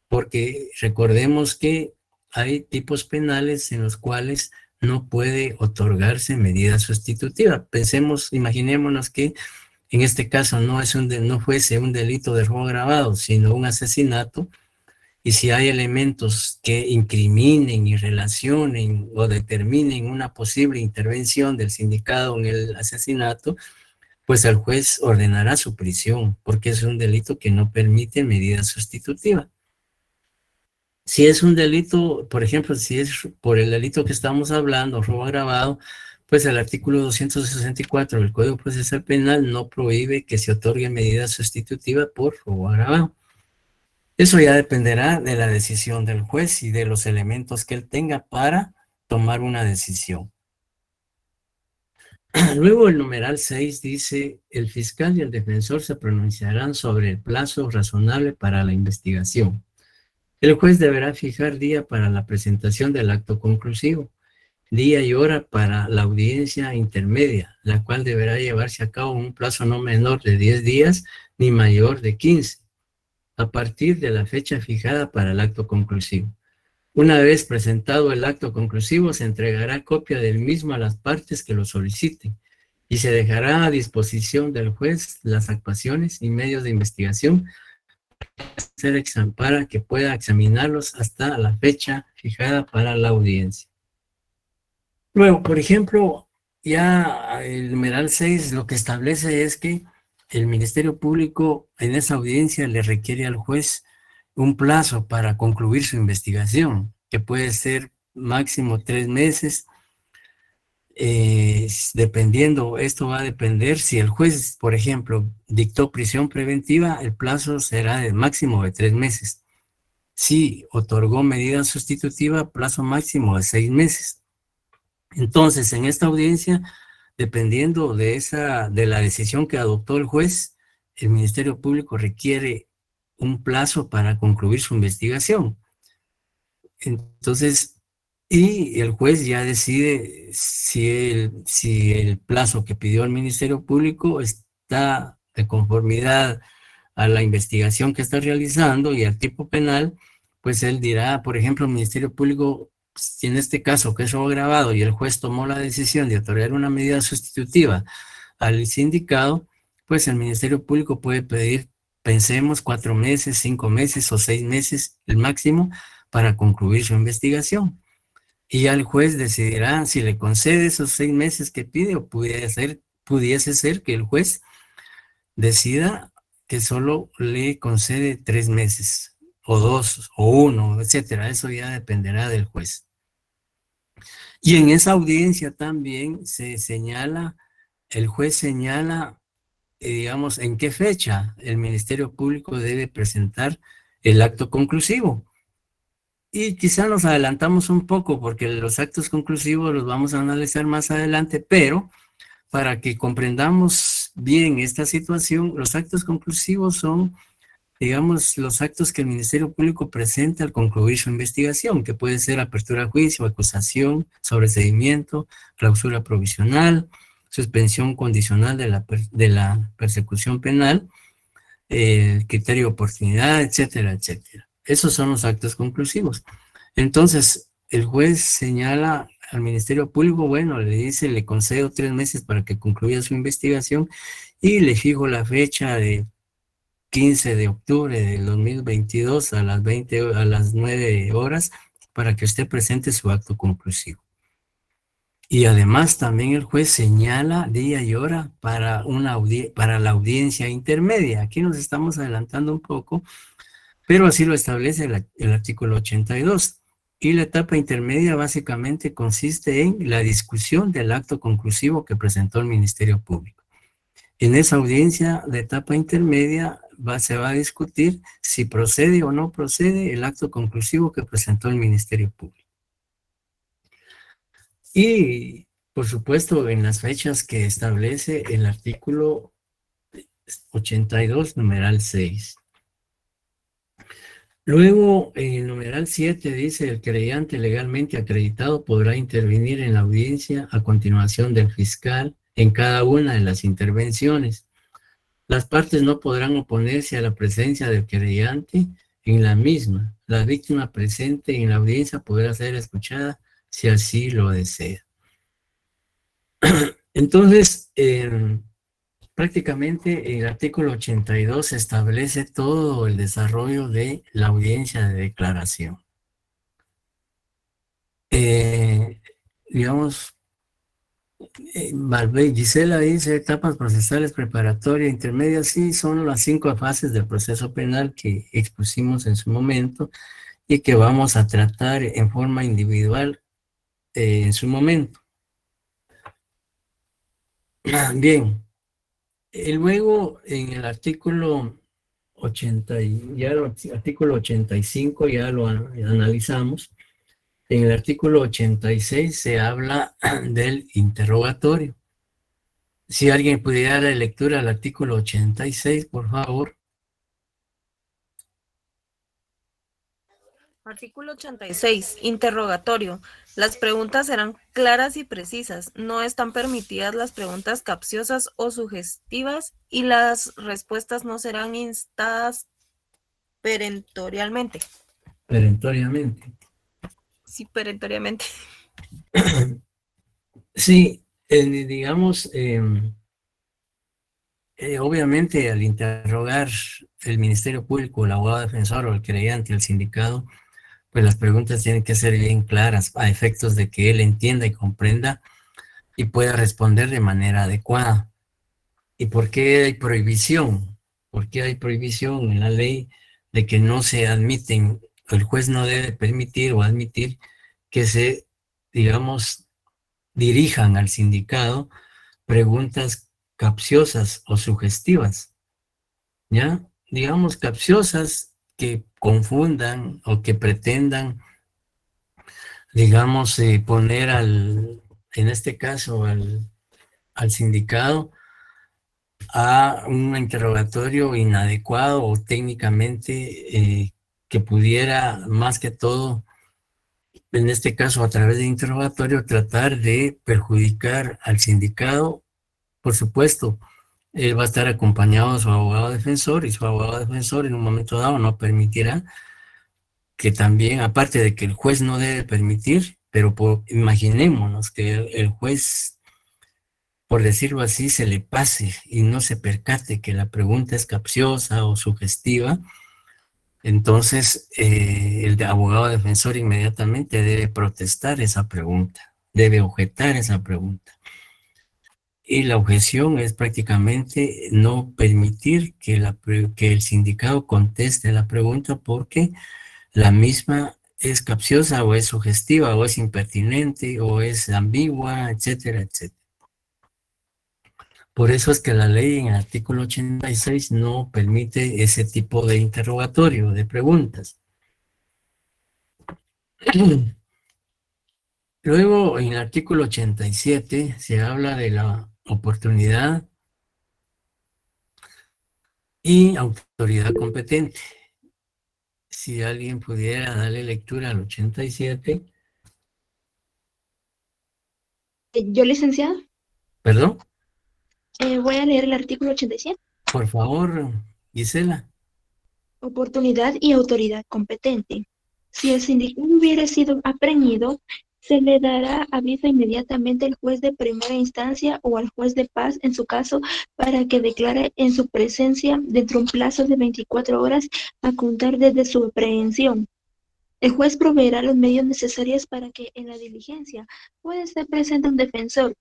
porque recordemos que hay tipos penales en los cuales no puede otorgarse medida sustitutiva. Imaginémonos que en este caso no fuese un delito de robo agravado, sino un asesinato, y si hay elementos que incriminen y relacionen o determinen una posible intervención del sindicado en el asesinato, pues el juez ordenará su prisión, porque es un delito que no permite medida sustitutiva. Si es un delito, por ejemplo, si es por el delito que estamos hablando, robo agravado, pues el artículo 264 del Código Procesal Penal no prohíbe que se otorgue medida sustitutiva por robo agravado. Eso ya dependerá de la decisión del juez y de los elementos que él tenga para tomar una decisión. Luego el numeral 6 dice, el fiscal y el defensor se pronunciarán sobre el plazo razonable para la investigación. El juez deberá fijar día para la presentación del acto conclusivo, día y hora para la audiencia intermedia, la cual deberá llevarse a cabo en un plazo no menor de 10 días ni mayor de 15, a partir de la fecha fijada para el acto conclusivo. Una vez presentado el acto conclusivo, se entregará copia del mismo a las partes que lo soliciten y se dejará a disposición del juez las actuaciones y medios de investigación para que pueda examinarlos hasta la fecha fijada para la audiencia. Luego, por ejemplo, ya el numeral 6 lo que establece es que el Ministerio Público en esa audiencia le requiere al juez un plazo para concluir su investigación, que puede ser máximo 3 meses, dependiendo, esto va a depender, si el juez, por ejemplo, dictó prisión preventiva, el plazo será de máximo de 3 meses. Si otorgó medida sustitutiva, plazo máximo de 6 meses. Entonces, en esta audiencia, dependiendo de la decisión que adoptó el juez, el Ministerio Público requiere un plazo para concluir su investigación. Entonces, y el juez ya decide si el plazo que pidió el Ministerio Público está de conformidad a la investigación que está realizando y al tipo penal, pues él dirá, por ejemplo, el Ministerio Público si en este caso quedó grabado y el juez tomó la decisión de otorgar una medida sustitutiva al sindicado, pues el Ministerio Público puede pedir, pensemos, 4 meses, 5 meses o 6 meses, el máximo, para concluir su investigación. Y ya el juez decidirá si le concede esos 6 meses que pide o pudiese ser que el juez decida que solo le concede 3 meses, o 2, o 1, etcétera. Eso ya dependerá del juez. Y en esa audiencia también se señala, el juez señala, digamos, en qué fecha el Ministerio Público debe presentar el acto conclusivo. Y quizá nos adelantamos un poco porque los actos conclusivos los vamos a analizar más adelante, pero para que comprendamos bien esta situación, los actos conclusivos son, digamos, los actos que el Ministerio Público presenta al concluir su investigación, que puede ser apertura a juicio, acusación, sobreseimiento, clausura provisional, suspensión condicional de la persecución penal, criterio de oportunidad, etcétera, etcétera. Esos son los actos conclusivos. Entonces, el juez señala al Ministerio Público, bueno, le dice, le concedo 3 meses para que concluya su investigación y le fijo la fecha de 15 de octubre del 2022 a las 9 horas para que usted presente su acto conclusivo. Y además también el juez señala día y hora para la audiencia intermedia. Aquí nos estamos adelantando un poco, pero así lo establece el artículo 82. Y la etapa intermedia básicamente consiste en la discusión del acto conclusivo que presentó el Ministerio Público. En esa audiencia de etapa intermedia se va a discutir si procede o no procede el acto conclusivo que presentó el Ministerio Público. Y, por supuesto, en las fechas que establece el artículo 82, numeral 6. Luego, en el numeral 7 dice, el creyente legalmente acreditado podrá intervenir en la audiencia a continuación del fiscal en cada una de las intervenciones. Las partes no podrán oponerse a la presencia del creyente en la misma. La víctima presente en la audiencia podrá ser escuchada si así lo desea. Entonces, prácticamente el artículo 82 establece todo el desarrollo de la audiencia de declaración. Digamos, Gisela dice, etapas procesales preparatorias, intermedias, sí, son las 5 fases del proceso penal que expusimos en su momento y que vamos a tratar en forma individual en su momento. Bien. Luego, en el artículo 85 ya lo analizamos. En el artículo 86 se habla del interrogatorio. Si alguien pudiera dar lectura al artículo 86, por favor. Artículo 86. Interrogatorio. Las preguntas serán claras y precisas. No están permitidas las preguntas capciosas o sugestivas y las respuestas no serán instadas perentoriamente. Perentoriamente. Sí, perentoriamente. Sí, digamos, obviamente al interrogar el Ministerio Público, el abogado defensor o el creyente, el sindicado, pues las preguntas tienen que ser bien claras a efectos de que él entienda y comprenda y pueda responder de manera adecuada. ¿Y por qué hay prohibición? ¿Por qué hay prohibición en la ley de que no se admiten, el juez no debe permitir o admitir que se, digamos, dirijan al sindicado preguntas capciosas o sugestivas? ¿Ya? Digamos, capciosas que confundan o que pretendan, digamos, poner en este caso, al sindicado a un interrogatorio inadecuado o técnicamente que pudiera, más que todo, en este caso a través de interrogatorio, tratar de perjudicar al sindicado. Por supuesto, él va a estar acompañado de su abogado defensor y su abogado defensor en un momento dado no permitirá que también, aparte de que el juez no debe permitir, pero imaginémonos que el juez, por decirlo así, se le pase y no se percate que la pregunta es capciosa o sugestiva, entonces el abogado defensor inmediatamente debe protestar esa pregunta, debe objetar esa pregunta. Y la objeción es prácticamente no permitir que el sindicado conteste la pregunta porque la misma es capciosa o es sugestiva o es impertinente o es ambigua, etcétera, etcétera. Por eso es que la ley en el artículo 86 no permite ese tipo de interrogatorio, de preguntas. Luego, en el artículo 87 se habla de la oportunidad y autoridad competente. Si alguien pudiera darle lectura al 87. Yo, licenciado, ¿Perdón? voy a leer el artículo 87. Por favor, Gisela. Oportunidad y autoridad competente. Si el sindicato hubiera sido aprehendido, se le dará aviso inmediatamente al juez de primera instancia o al juez de paz, en su caso, para que declare en su presencia dentro de un plazo de 24 horas a contar desde su aprehensión. El juez proveerá los medios necesarios para que en la diligencia pueda estar presente un defensor.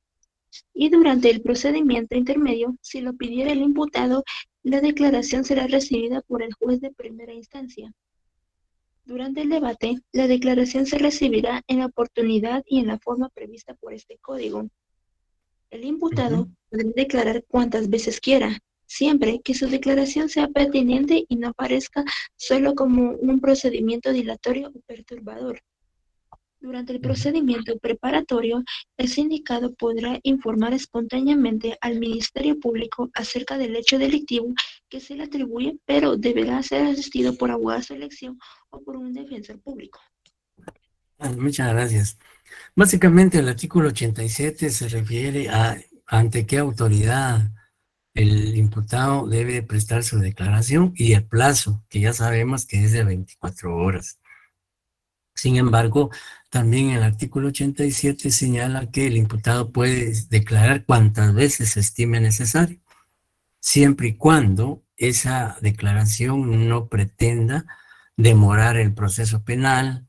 Y durante el procedimiento intermedio, si lo pidiera el imputado, la declaración será recibida por el juez de primera instancia. Durante el debate, la declaración se recibirá en la oportunidad y en la forma prevista por este código. El imputado podrá declarar cuantas veces quiera, siempre que su declaración sea pertinente y no aparezca solo como un procedimiento dilatorio o perturbador. Durante el procedimiento preparatorio, el sindicado podrá informar espontáneamente al Ministerio Público acerca del hecho delictivo que se le atribuye, pero deberá ser asistido por abogado de elección o por un defensor público. Muchas gracias. Básicamente el artículo 87 se refiere a ante qué autoridad el imputado debe prestar su declaración y el plazo, que ya sabemos que es de 24 horas. Sin embargo, también el artículo 87 señala que el imputado puede declarar cuantas veces se estime necesario, siempre y cuando esa declaración no pretenda demorar el proceso penal,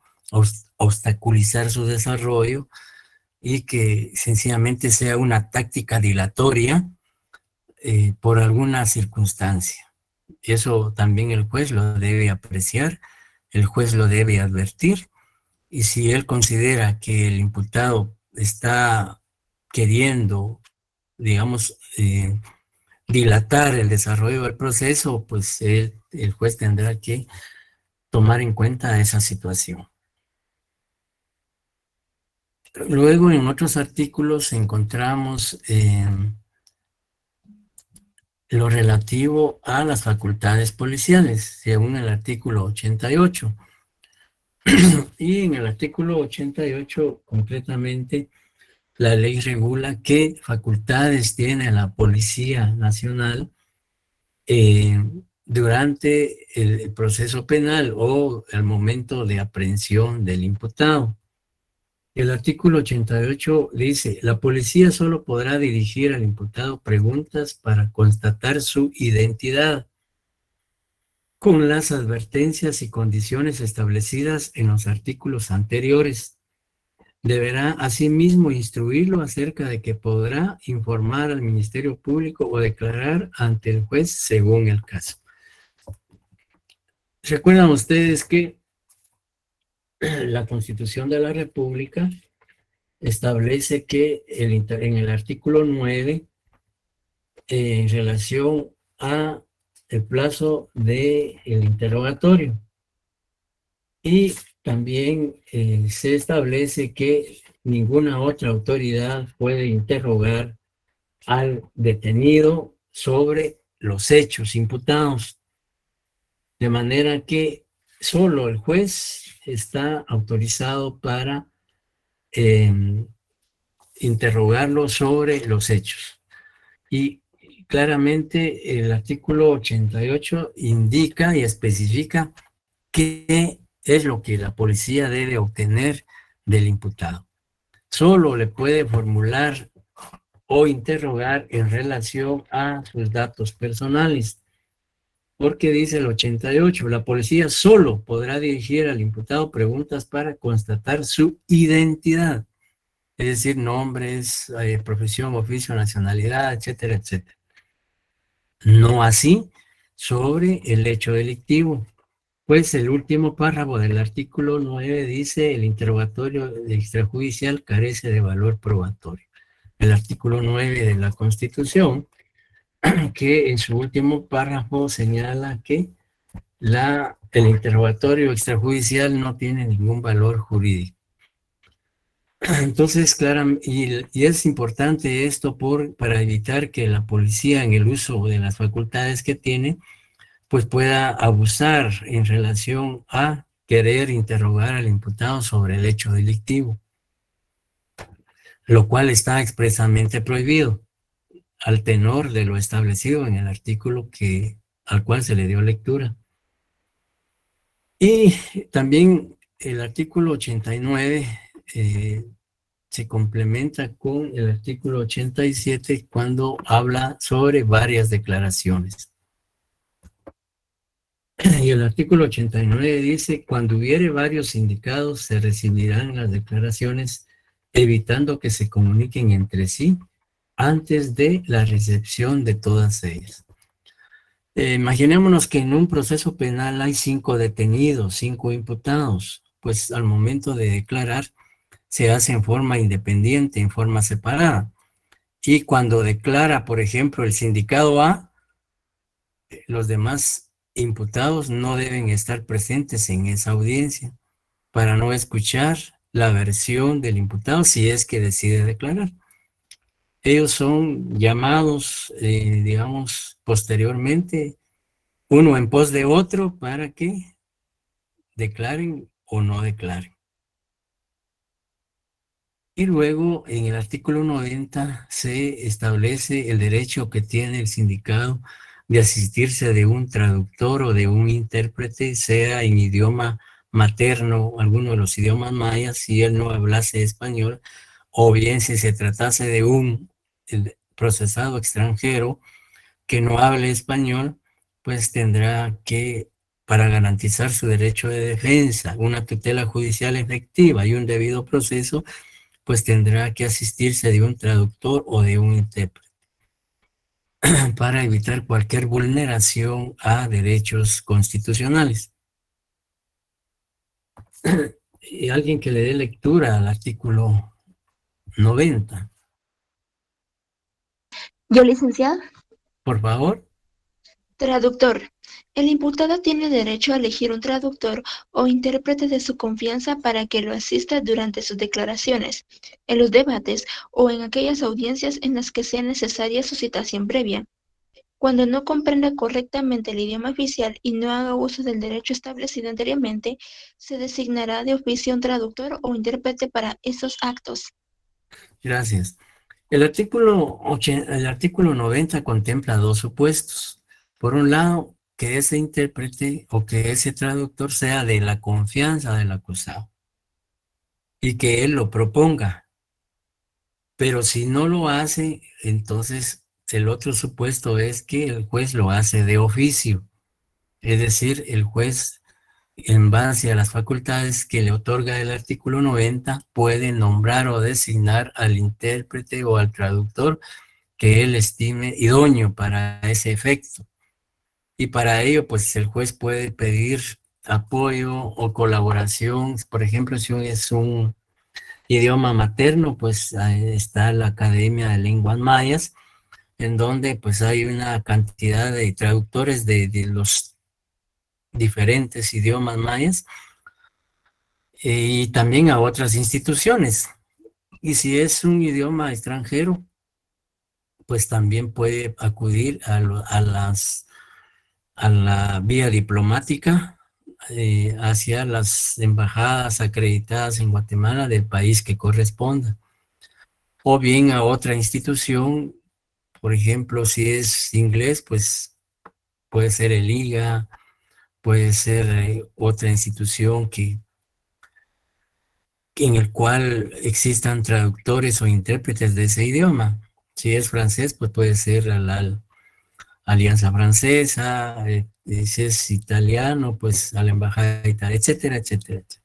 obstaculizar su desarrollo y que sencillamente sea una táctica dilatoria por alguna circunstancia. Eso también el juez lo debe apreciar, el juez lo debe advertir, y si él considera que el imputado está queriendo, digamos, dilatar el desarrollo del proceso, pues el juez tendrá que tomar en cuenta esa situación. Luego, en otros artículos encontramos lo relativo a las facultades policiales, según el artículo 88. Y en el artículo 88, concretamente, la ley regula qué facultades tiene la Policía Nacional durante el proceso penal o el momento de aprehensión del imputado. El artículo 88 dice, la policía solo podrá dirigir al imputado preguntas para constatar su identidad, con las advertencias y condiciones establecidas en los artículos anteriores. Deberá asimismo instruirlo acerca de que podrá informar al Ministerio Público o declarar ante el juez según el caso. ¿Recuerdan ustedes que la Constitución de la República establece que en el artículo 9, en relación a el plazo del interrogatorio, y también se establece que ninguna otra autoridad puede interrogar al detenido sobre los hechos imputados, de manera que solo el juez está autorizado para interrogarlo sobre los hechos. Y claramente el artículo 88 indica y especifica que es lo que la policía debe obtener del imputado. Solo le puede formular o interrogar en relación a sus datos personales. Porque dice el 88, la policía solo podrá dirigir al imputado preguntas para constatar su identidad, es decir, nombres, profesión, oficio, nacionalidad, etcétera, etcétera. No así sobre el hecho delictivo, pues el último párrafo del artículo 9 dice el interrogatorio extrajudicial carece de valor probatorio. El artículo 9 de la Constitución, que en su último párrafo señala que el interrogatorio extrajudicial no tiene ningún valor jurídico. Entonces, claro, y es importante esto para evitar que la policía, en el uso de las facultades que tiene, pues pueda abusar en relación a querer interrogar al imputado sobre el hecho delictivo, lo cual está expresamente prohibido al tenor de lo establecido en el artículo al cual se le dio lectura. Y también el artículo 89 se complementa con el artículo 87 cuando habla sobre varias declaraciones. Y el artículo 89 dice, cuando hubiere varios indicados, se recibirán las declaraciones, evitando que se comuniquen entre sí antes de la recepción de todas ellas. Imaginémonos que en un proceso penal hay 5 detenidos, 5 imputados, pues al momento de declarar se hace en forma independiente, en forma separada. Y cuando declara, por ejemplo, el sindicado A, los demás imputados no deben estar presentes en esa audiencia para no escuchar la versión del imputado si es que decide declarar. Ellos son llamados, digamos, posteriormente, uno en pos de otro para que declaren o no declaren. Y luego en el artículo 90 se establece el derecho que tiene el sindicado de asistirse de un traductor o de un intérprete, sea en idioma materno, alguno de los idiomas mayas, si él no hablase español, o bien si se tratase de un procesado extranjero que no hable español, pues tendrá que, para garantizar su derecho de defensa, una tutela judicial efectiva y un debido proceso, pues tendrá que asistirse de un traductor o de un intérprete para evitar cualquier vulneración a derechos constitucionales. Y alguien que le dé lectura al artículo 90. Yo, licenciada. Por favor. Traductor. El imputado tiene derecho a elegir un traductor o intérprete de su confianza para que lo asista durante sus declaraciones, en los debates o en aquellas audiencias en las que sea necesaria su citación previa. Cuando no comprenda correctamente el idioma oficial y no haga uso del derecho establecido anteriormente, se designará de oficio un traductor o intérprete para esos actos. Gracias. El artículo 90 contempla 2 supuestos. Por un lado, que ese intérprete o que ese traductor sea de la confianza del acusado y que él lo proponga. Pero si no lo hace, entonces el otro supuesto es que el juez lo hace de oficio. Es decir, el juez, en base a las facultades que le otorga el artículo 90, puede nombrar o designar al intérprete o al traductor que él estime idóneo para ese efecto. Y para ello, pues el juez puede pedir apoyo o colaboración. Por ejemplo, si es un idioma materno, pues está la Academia de Lenguas Mayas, en donde pues hay una cantidad de traductores de los diferentes idiomas mayas y también a otras instituciones. Y si es un idioma extranjero, pues también puede acudir a la vía diplomática hacia las embajadas acreditadas en Guatemala del país que corresponda. O bien a otra institución, por ejemplo, si es inglés, pues puede ser el IGA, puede ser otra institución en el cual existan traductores o intérpretes de ese idioma. Si es francés, pues puede ser la Alianza Francesa, si es italiano, pues a la Embajada de Italia, etcétera, etcétera, etcétera.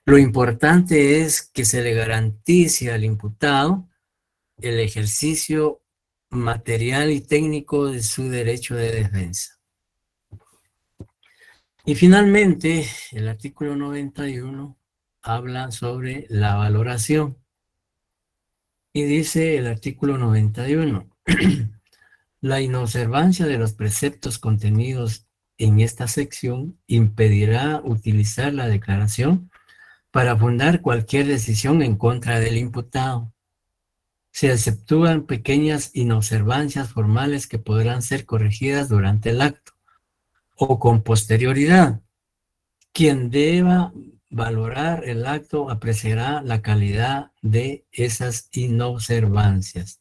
Lo importante es que se le garantice al imputado el ejercicio material y técnico de su derecho de defensa. Y finalmente, el artículo 91 habla sobre la valoración. Y dice el artículo 91, la inobservancia de los preceptos contenidos en esta sección impedirá utilizar la declaración para fundar cualquier decisión en contra del imputado. Se exceptúan pequeñas inobservancias formales que podrán ser corregidas durante el acto o con posterioridad. Quien deba valorar el acto apreciará la calidad de esas inobservancias.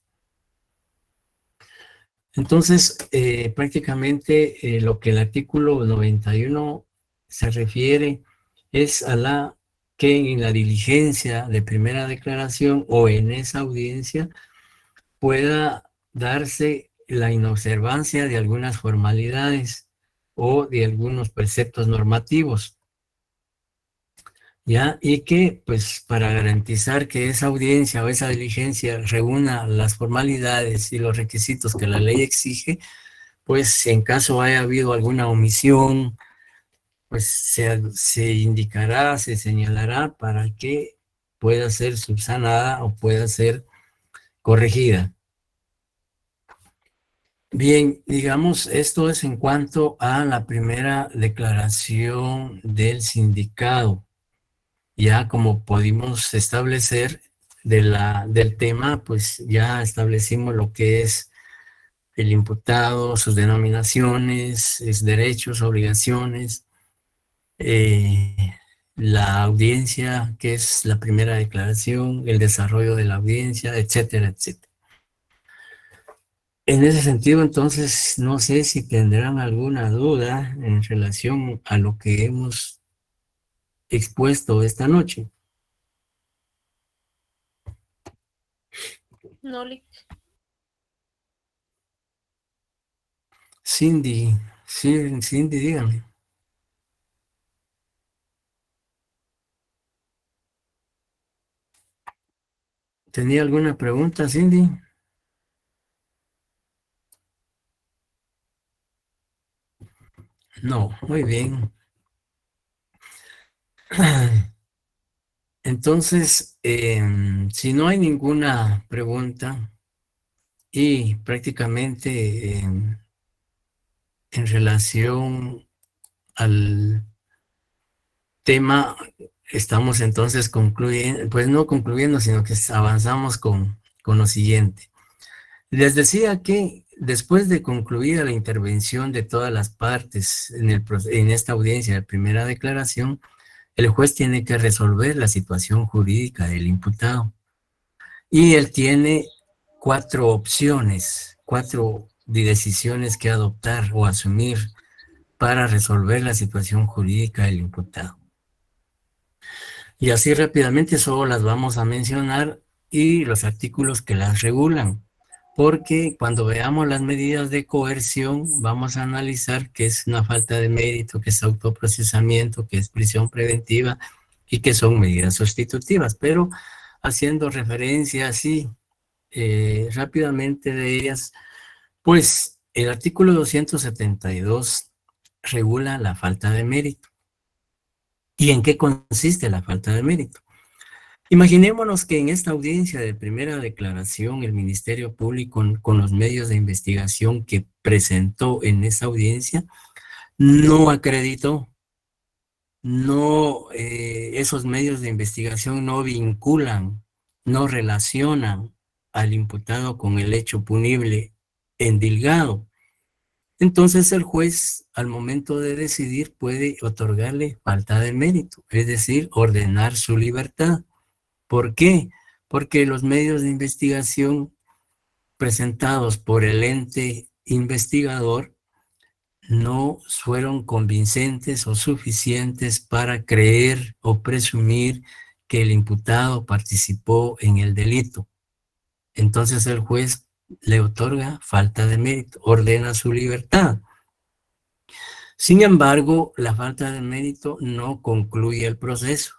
Entonces, prácticamente lo que el artículo 91 se refiere es a la que en la diligencia de primera declaración o en esa audiencia pueda darse la inobservancia de algunas formalidades o de algunos preceptos normativos, ¿ya? Y que, pues, para garantizar que esa audiencia o esa diligencia reúna las formalidades y los requisitos que la ley exige, pues, en caso haya habido alguna omisión, pues, se indicará, se señalará para que pueda ser subsanada o pueda ser corregida. Bien, digamos, esto es en cuanto a la primera declaración del sindicado. Ya como pudimos establecer del tema, pues ya establecimos lo que es el imputado, sus denominaciones, sus derechos, obligaciones, la audiencia, que es la primera declaración, el desarrollo de la audiencia, etcétera, etcétera. En ese sentido, entonces, no sé si tendrán alguna duda en relación a lo que hemos expuesto esta noche. No, Lick. Cindy, sí, Cindy, dígame. ¿Tenía alguna pregunta, Cindy? No, muy bien. Entonces, si no hay ninguna pregunta y prácticamente en relación al tema, estamos entonces concluyendo, pues no concluyendo, sino que avanzamos con lo siguiente. Les decía que después de concluida la intervención de todas las partes en esta audiencia de primera declaración, el juez tiene que resolver la situación jurídica del imputado. Y él tiene 4 opciones, 4 decisiones que adoptar o asumir para resolver la situación jurídica del imputado. Y así rápidamente solo las vamos a mencionar y los artículos que las regulan, porque cuando veamos las medidas de coerción vamos a analizar qué es una falta de mérito, qué es autoprocesamiento, qué es prisión preventiva y qué son medidas sustitutivas, pero haciendo referencia así rápidamente de ellas, pues el artículo 272 regula la falta de mérito. ¿Y en qué consiste la falta de mérito? Imaginémonos que en esta audiencia de primera declaración el Ministerio Público con los medios de investigación que presentó en esa audiencia no acreditó, esos medios de investigación no vinculan, no relacionan al imputado con el hecho punible endilgado. Entonces el juez, al momento de decidir, puede otorgarle falta de mérito, es decir, ordenar su libertad. ¿Por qué? Porque los medios de investigación presentados por el ente investigador no fueron convincentes o suficientes para creer o presumir que el imputado participó en el delito. Entonces el juez le otorga falta de mérito, ordena su libertad. Sin embargo, la falta de mérito no concluye el proceso,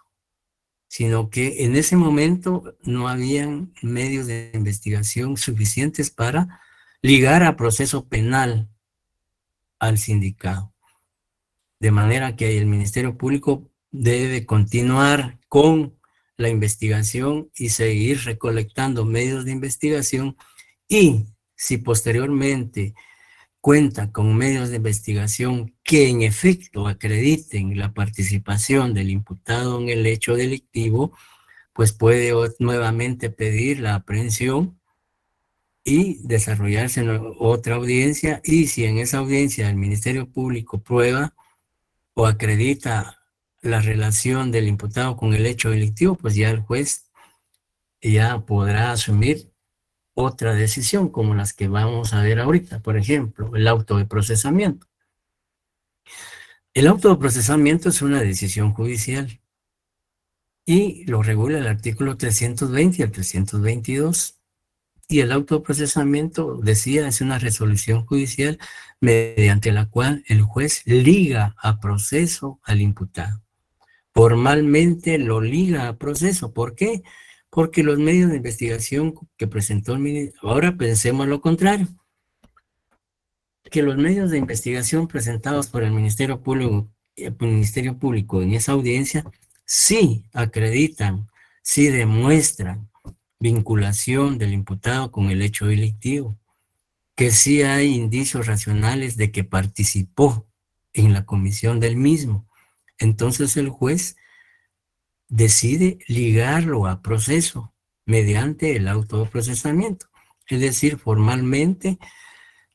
sino que en ese momento no habían medios de investigación suficientes para ligar a proceso penal al sindicado. De manera que el Ministerio Público debe continuar con la investigación y seguir recolectando medios de investigación, y si posteriormente cuenta con medios de investigación que en efecto acrediten la participación del imputado en el hecho delictivo, pues puede nuevamente pedir la aprehensión y desarrollarse otra audiencia, y si en esa audiencia el Ministerio Público prueba o acredita la relación del imputado con el hecho delictivo, pues ya el juez ya podrá asumir otra decisión, como las que vamos a ver ahorita. Por ejemplo, el auto de procesamiento. El auto de procesamiento es una decisión judicial y lo regula el artículo 320 y el 322. Y el auto de procesamiento, decía, es una resolución judicial mediante la cual el juez liga a proceso al imputado. Formalmente lo liga a proceso. ¿Por qué? Porque los medios de investigación que presentó el ministro, ahora pensemos lo contrario, que los medios de investigación presentados por el Ministerio Público en esa audiencia sí acreditan, sí demuestran vinculación del imputado con el hecho delictivo, que sí hay indicios racionales de que participó en la comisión del mismo. Entonces el juez decide ligarlo a proceso mediante el auto de procesamiento, es decir, formalmente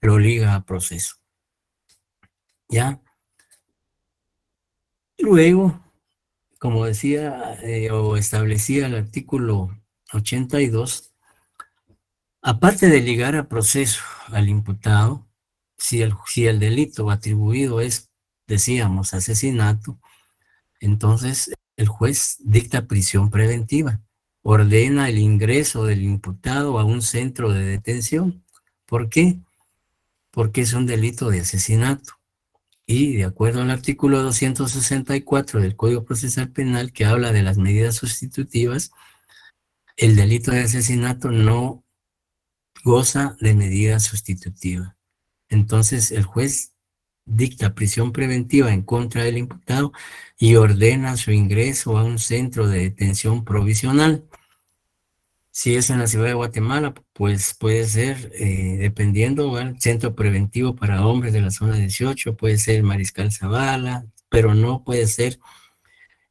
lo liga a proceso. ¿Ya? Luego, como decía o establecía el artículo 82, aparte de ligar a proceso al imputado, si el delito atribuido es, decíamos, asesinato, entonces el juez dicta prisión preventiva, ordena el ingreso del imputado a un centro de detención. ¿Por qué? Porque es un delito de asesinato. Y de acuerdo al artículo 264 del Código Procesal Penal, que habla de las medidas sustitutivas, el delito de asesinato no goza de medida sustitutiva. Entonces el juez dicta prisión preventiva en contra del imputado y ordena su ingreso a un centro de detención provisional. Si es en la ciudad de Guatemala, pues puede ser, dependiendo, el centro preventivo para hombres de la zona 18, puede ser Mariscal Zavala, pero no puede ser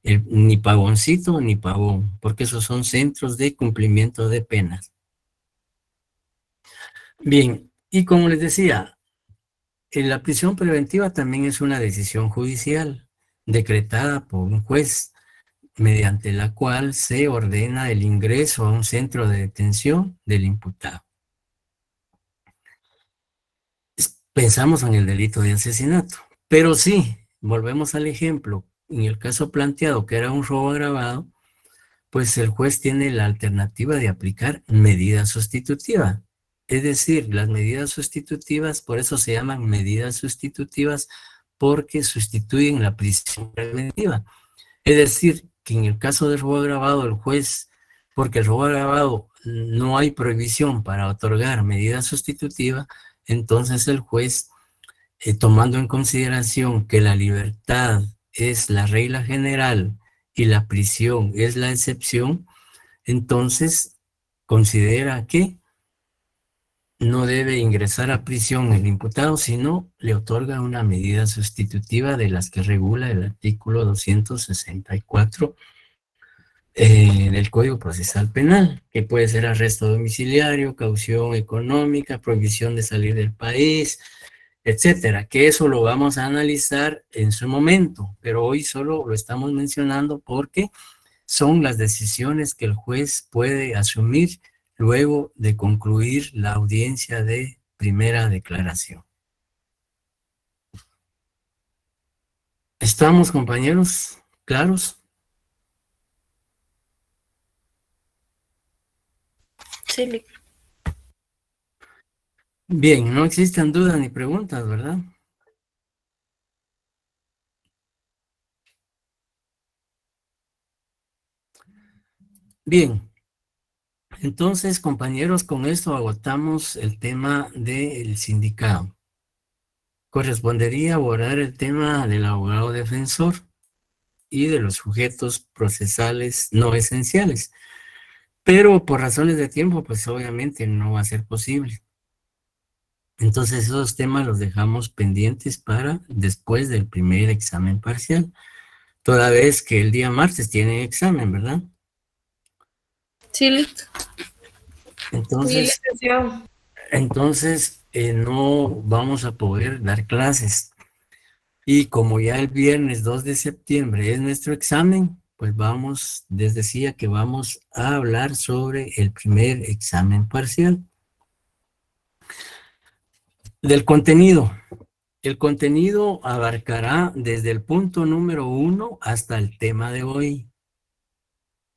ni Pagoncito ni Pavón, porque esos son centros de cumplimiento de penas. Bien, y como les decía, la prisión preventiva también es una decisión judicial decretada por un juez, mediante la cual se ordena el ingreso a un centro de detención del imputado. Pensamos en el delito de asesinato, pero sí, volvemos al ejemplo, en el caso planteado que era un robo agravado, pues el juez tiene la alternativa de aplicar medida sustitutiva. Es decir, las medidas sustitutivas, por eso se llaman medidas sustitutivas, porque sustituyen la prisión preventiva. Es decir, que en el caso del robo agravado, el juez, porque el robo agravado no hay prohibición para otorgar medida sustitutiva, entonces el juez, tomando en consideración que la libertad es la regla general y la prisión es la excepción, entonces considera que no debe ingresar a prisión el imputado, sino le otorga una medida sustitutiva de las que regula el artículo 264 del Código Procesal Penal, que puede ser arresto domiciliario, caución económica, prohibición de salir del país, etcétera, que eso lo vamos a analizar en su momento, pero hoy solo lo estamos mencionando porque son las decisiones que el juez puede asumir luego de concluir la audiencia de primera declaración. ¿Estamos, compañeros, claros? Sí, Bien, no existen dudas ni preguntas, ¿verdad? Bien, entonces, compañeros, con esto agotamos el tema del sindicato. Correspondería abordar el tema del abogado defensor y de los sujetos procesales no esenciales. Pero por razones de tiempo, pues obviamente no va a ser posible. Entonces esos temas los dejamos pendientes para después del primer examen parcial. Toda vez que el día martes tienen examen, ¿verdad? sí, listo. Entonces, no vamos a poder dar clases. Y como ya el viernes 2 de septiembre es nuestro examen, pues les decía que vamos a hablar sobre el primer examen parcial. Del contenido. El contenido abarcará desde el punto número 1 hasta el tema de hoy.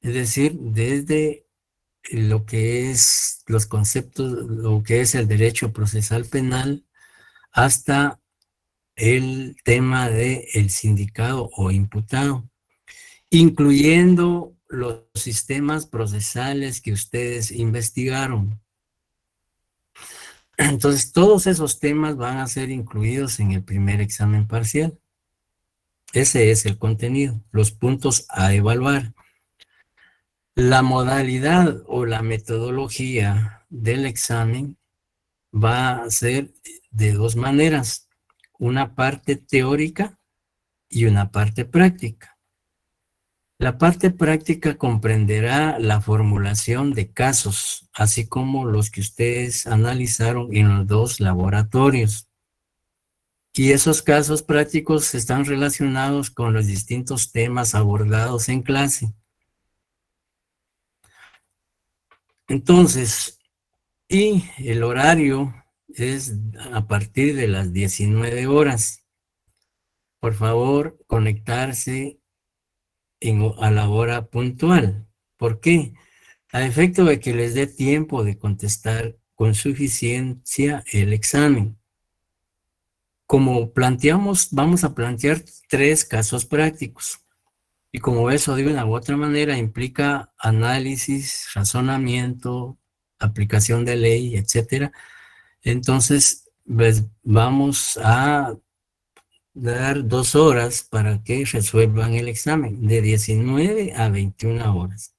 Es decir, desde lo que es los conceptos, lo que es el derecho procesal penal, hasta el tema del sindicado o imputado, incluyendo los sistemas procesales que ustedes investigaron. Entonces, todos esos temas van a ser incluidos en el primer examen parcial. Ese es el contenido, los puntos a evaluar. La modalidad o la metodología del examen va a ser de dos maneras, una parte teórica y una parte práctica. La parte práctica comprenderá la formulación de casos, así como los que ustedes analizaron en los dos laboratorios. Y esos casos prácticos están relacionados con los distintos temas abordados en clase. Entonces, y el horario es a partir de las 19 horas. Por favor, conectarse a la hora puntual. ¿Por qué? A efecto de que les dé tiempo de contestar con suficiencia el examen. Como planteamos, vamos a plantear 3 casos prácticos. Y como eso de una u otra manera implica análisis, razonamiento, aplicación de ley, etcétera. Entonces, pues, vamos a dar 2 horas para que resuelvan el examen, de 19 a 21 horas.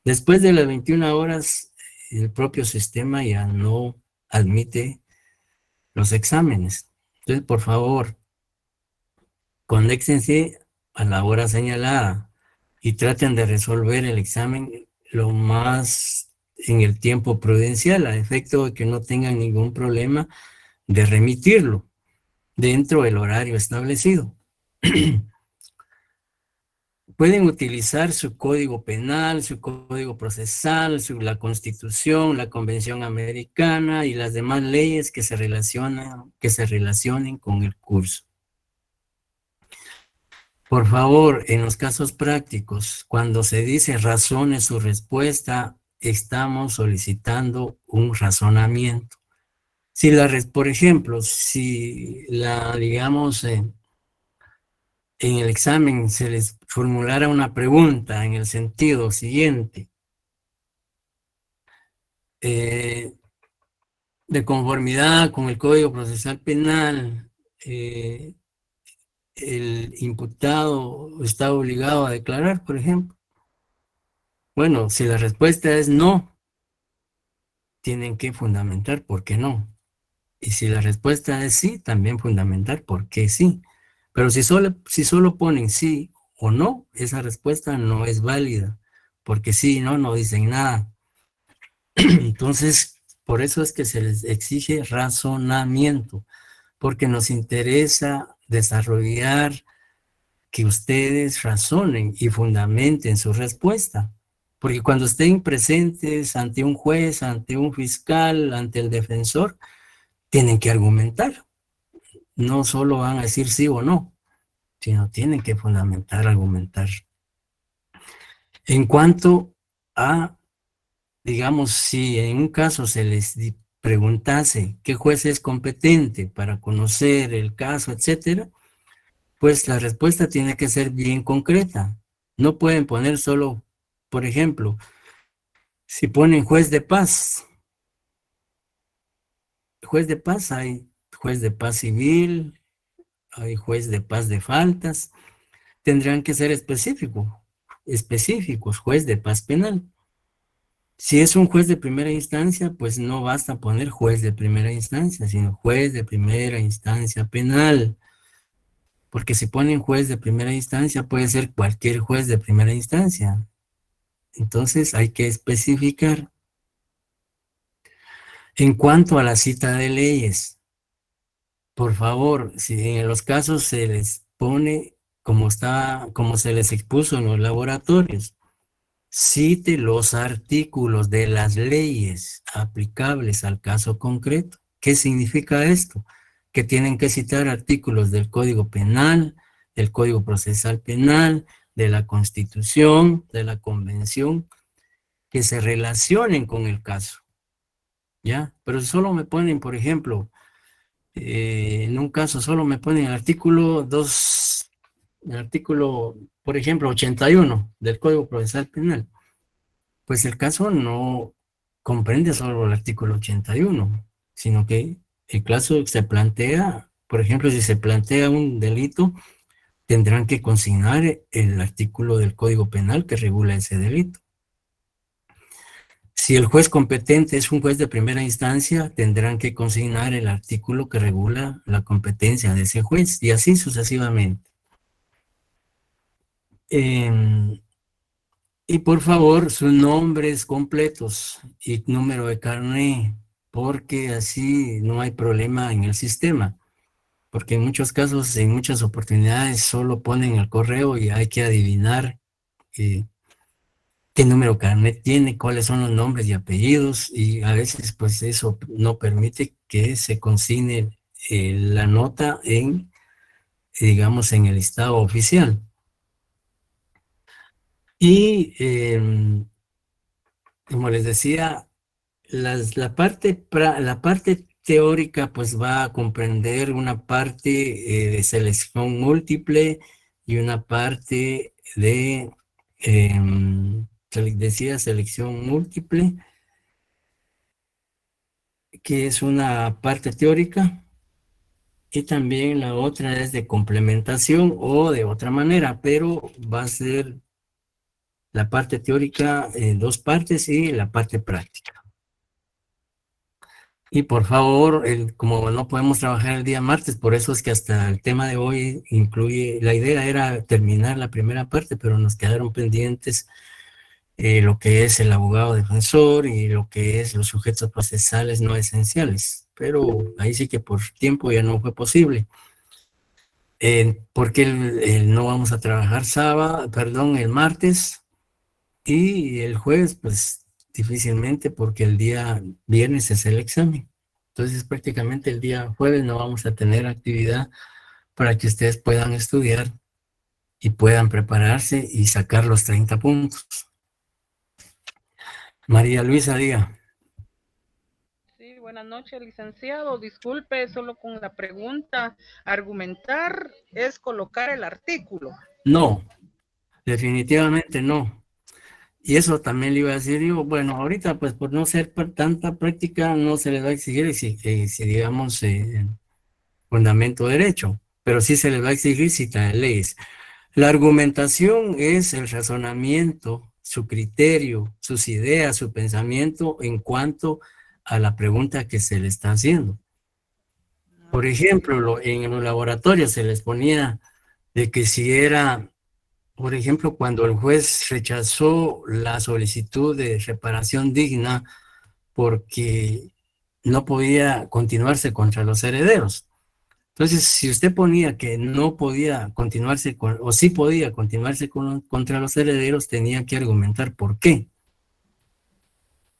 Después de las 21 horas, el propio sistema ya no admite los exámenes. Entonces, por favor, conéctense a la hora señalada y traten de resolver el examen lo más en el tiempo prudencial, a efecto de que no tengan ningún problema de remitirlo dentro del horario establecido. Pueden utilizar su código penal, su código procesal, la Constitución, la Convención Americana y las demás leyes que se relacionen con el curso. Por favor, en los casos prácticos, cuando se dice razone su respuesta, estamos solicitando un razonamiento. Por ejemplo, digamos, en el examen se les formulara una pregunta en el sentido siguiente, de conformidad con el Código Procesal Penal, el imputado está obligado a declarar, por ejemplo. Bueno, si la respuesta es no, tienen que fundamentar por qué no. Y si la respuesta es sí, también fundamentar por qué sí. Pero si solo ponen sí o no, esa respuesta no es válida, porque sí y no, no dicen nada. Entonces, por eso es que se les exige razonamiento, porque nos interesa desarrollar que ustedes razonen y fundamenten su respuesta. Porque cuando estén presentes ante un juez, ante un fiscal, ante el defensor, tienen que argumentar. No solo van a decir sí o no. sino tienen que fundamentar, argumentar. En cuanto a, digamos, si en un caso se les preguntase qué juez es competente para conocer el caso, etcétera, pues la respuesta tiene que ser bien concreta. No pueden poner solo, por ejemplo, si ponen juez de paz, hay juez de paz civil, hay juez de paz de faltas, tendrán que ser específicos, juez de paz penal. Si es un juez de primera instancia, pues no basta poner juez de primera instancia, sino juez de primera instancia penal. Porque si ponen juez de primera instancia, puede ser cualquier juez de primera instancia. Entonces hay que especificar. En cuanto a la cita de leyes, por favor, si en los casos se les pone como se les expuso en los laboratorios, cite los artículos de las leyes aplicables al caso concreto. ¿Qué significa esto? Que tienen que citar artículos del Código Penal, del Código Procesal Penal, de la Constitución, de la Convención, que se relacionen con el caso, ¿ya? Pero si solo me ponen, por ejemplo, en un caso solo me ponen el artículo 2, el artículo, por ejemplo, 81 del Código Procesal Penal, pues el caso no comprende solo el artículo 81, sino que el caso se plantea, por ejemplo, si se plantea un delito, tendrán que consignar el artículo del Código Penal que regula ese delito. Si el juez competente es un juez de primera instancia, tendrán que consignar el artículo que regula la competencia de ese juez, y así sucesivamente. Y por favor, sus nombres completos y número de carné, porque así no hay problema en el sistema. Porque en muchos casos, en muchas oportunidades, solo ponen el correo y hay que adivinar qué número de carnet tiene, cuáles son los nombres y apellidos, y a veces pues eso no permite que se consigne la nota en, digamos, en el listado oficial. Y como les decía, la parte teórica pues va a comprender una parte de selección múltiple y una parte de, decía selección múltiple, que es una parte teórica, y también la otra es de complementación o de otra manera, pero va a ser la parte teórica en dos partes y la parte práctica. Y por favor, como no podemos trabajar el día martes, por eso es que hasta el tema de hoy incluye, la idea era terminar la primera parte, pero nos quedaron pendientes lo que es el abogado defensor y lo que es los sujetos procesales no esenciales. Pero ahí sí que por tiempo ya no fue posible. Porque no vamos a trabajar el martes, y el jueves, pues difícilmente, porque el día viernes es el examen. Entonces prácticamente el día jueves no vamos a tener actividad para que ustedes puedan estudiar y puedan prepararse y sacar los 30 puntos. María Luisa, diga. Sí, buenas noches, licenciado. Disculpe, solo con la pregunta, argumentar es colocar el artículo. No, definitivamente no. Y eso también le iba a decir yo, bueno, ahorita pues por no ser tanta práctica no se les va a exigir si digamos, fundamento derecho, pero sí se les va a exigir cita de leyes. La argumentación es el razonamiento, su criterio, sus ideas, su pensamiento en cuanto a la pregunta que se le está haciendo. Por ejemplo, en los laboratorios se les ponía de que si era, por ejemplo, cuando el juez rechazó la solicitud de reparación digna porque no podía continuarse contra los herederos. Entonces, si usted ponía que no podía continuarse o sí podía continuarse contra los herederos, tenía que argumentar por qué.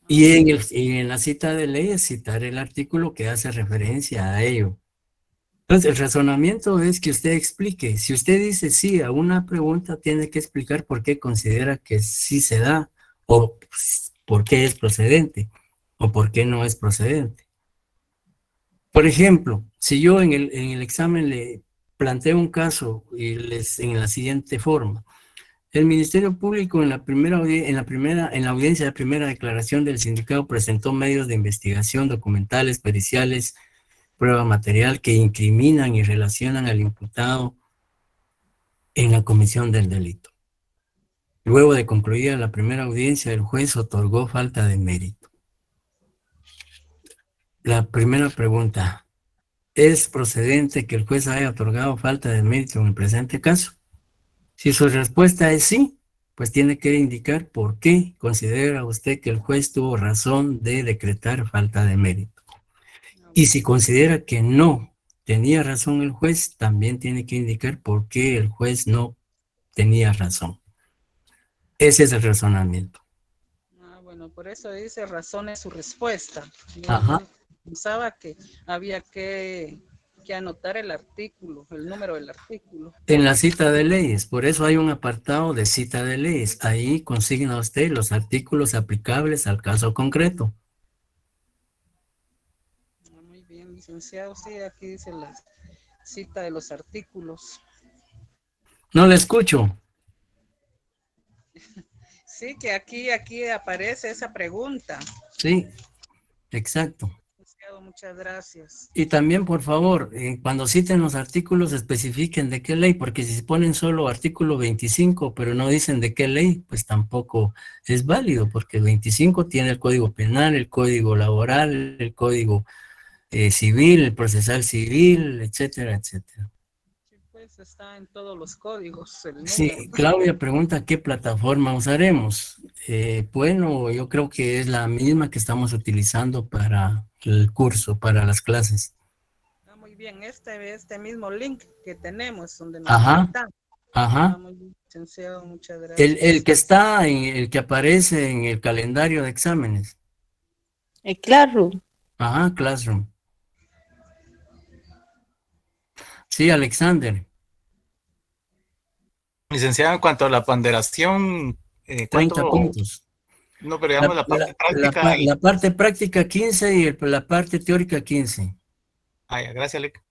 Y en la cita de ley, citar el artículo que hace referencia a ello. Entonces, el razonamiento es que usted explique. Si usted dice sí a una pregunta, tiene que explicar por qué considera que sí se da, o por qué es procedente, o por qué no es procedente. Por ejemplo, si yo en el examen le planteo un caso y en la siguiente forma: el Ministerio Público en la audiencia de primera declaración del sindicado presentó medios de investigación, documentales, periciales, prueba material que incriminan y relacionan al imputado en la comisión del delito. Luego de concluida la primera audiencia, el juez otorgó falta de mérito. La primera pregunta: ¿es procedente que el juez haya otorgado falta de mérito en el presente caso? Si su respuesta es sí, pues tiene que indicar por qué considera usted que el juez tuvo razón de decretar falta de mérito. Y si considera que no tenía razón el juez, también tiene que indicar por qué el juez no tenía razón. Ese es el razonamiento. Bueno, por eso dice razone su respuesta. Ajá. Yo pensaba que había que anotar el artículo, el número del artículo. En la cita de leyes, por eso hay un apartado de cita de leyes. Ahí consigna usted los artículos aplicables al caso concreto. Muy bien, licenciado. Sí, aquí dice la cita de los artículos. No le escucho. Sí, que aquí aparece esa pregunta. Sí, exacto. Licenciado, muchas gracias. Y también, por favor, cuando citen los artículos, especifiquen de qué ley, porque si se ponen solo artículo 25, pero no dicen de qué ley, pues tampoco es válido, porque el 25 tiene el Código Penal, el Código Laboral, el Código Civil, el Procesal Civil, etcétera, etcétera. Sí, pues está en todos los códigos el Sí, número. Claudia pregunta qué plataforma usaremos. Bueno, yo creo que es la misma que estamos utilizando para el curso, para las clases. Muy bien, este mismo link que tenemos donde nos Ajá, conectamos. ajá. Muy bien, licenciado, muchas gracias. El que aparece en el calendario de exámenes. El Classroom. Ajá, Classroom. Sí, Alexander, Licenciado, en cuanto a la ponderación, 30 ¿cuánto? puntos. No, pero digamos la parte La práctica. la parte práctica 15 y la parte teórica 15. Ya, gracias, Alec.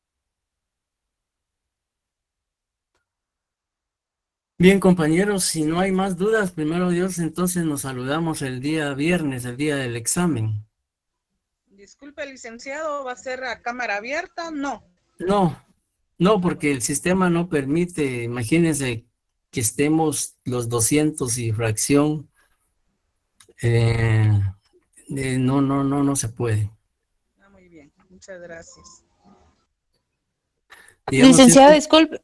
Bien, compañeros, si no hay más dudas, primero Dios, entonces nos saludamos el día viernes, el día del examen. Disculpe, licenciado, ¿va a ser a cámara abierta? No. No, porque el sistema no permite. Imagínense que estemos los 200 y fracción. No se puede. Muy bien, muchas gracias. Digamos, Licenciado, disculpe.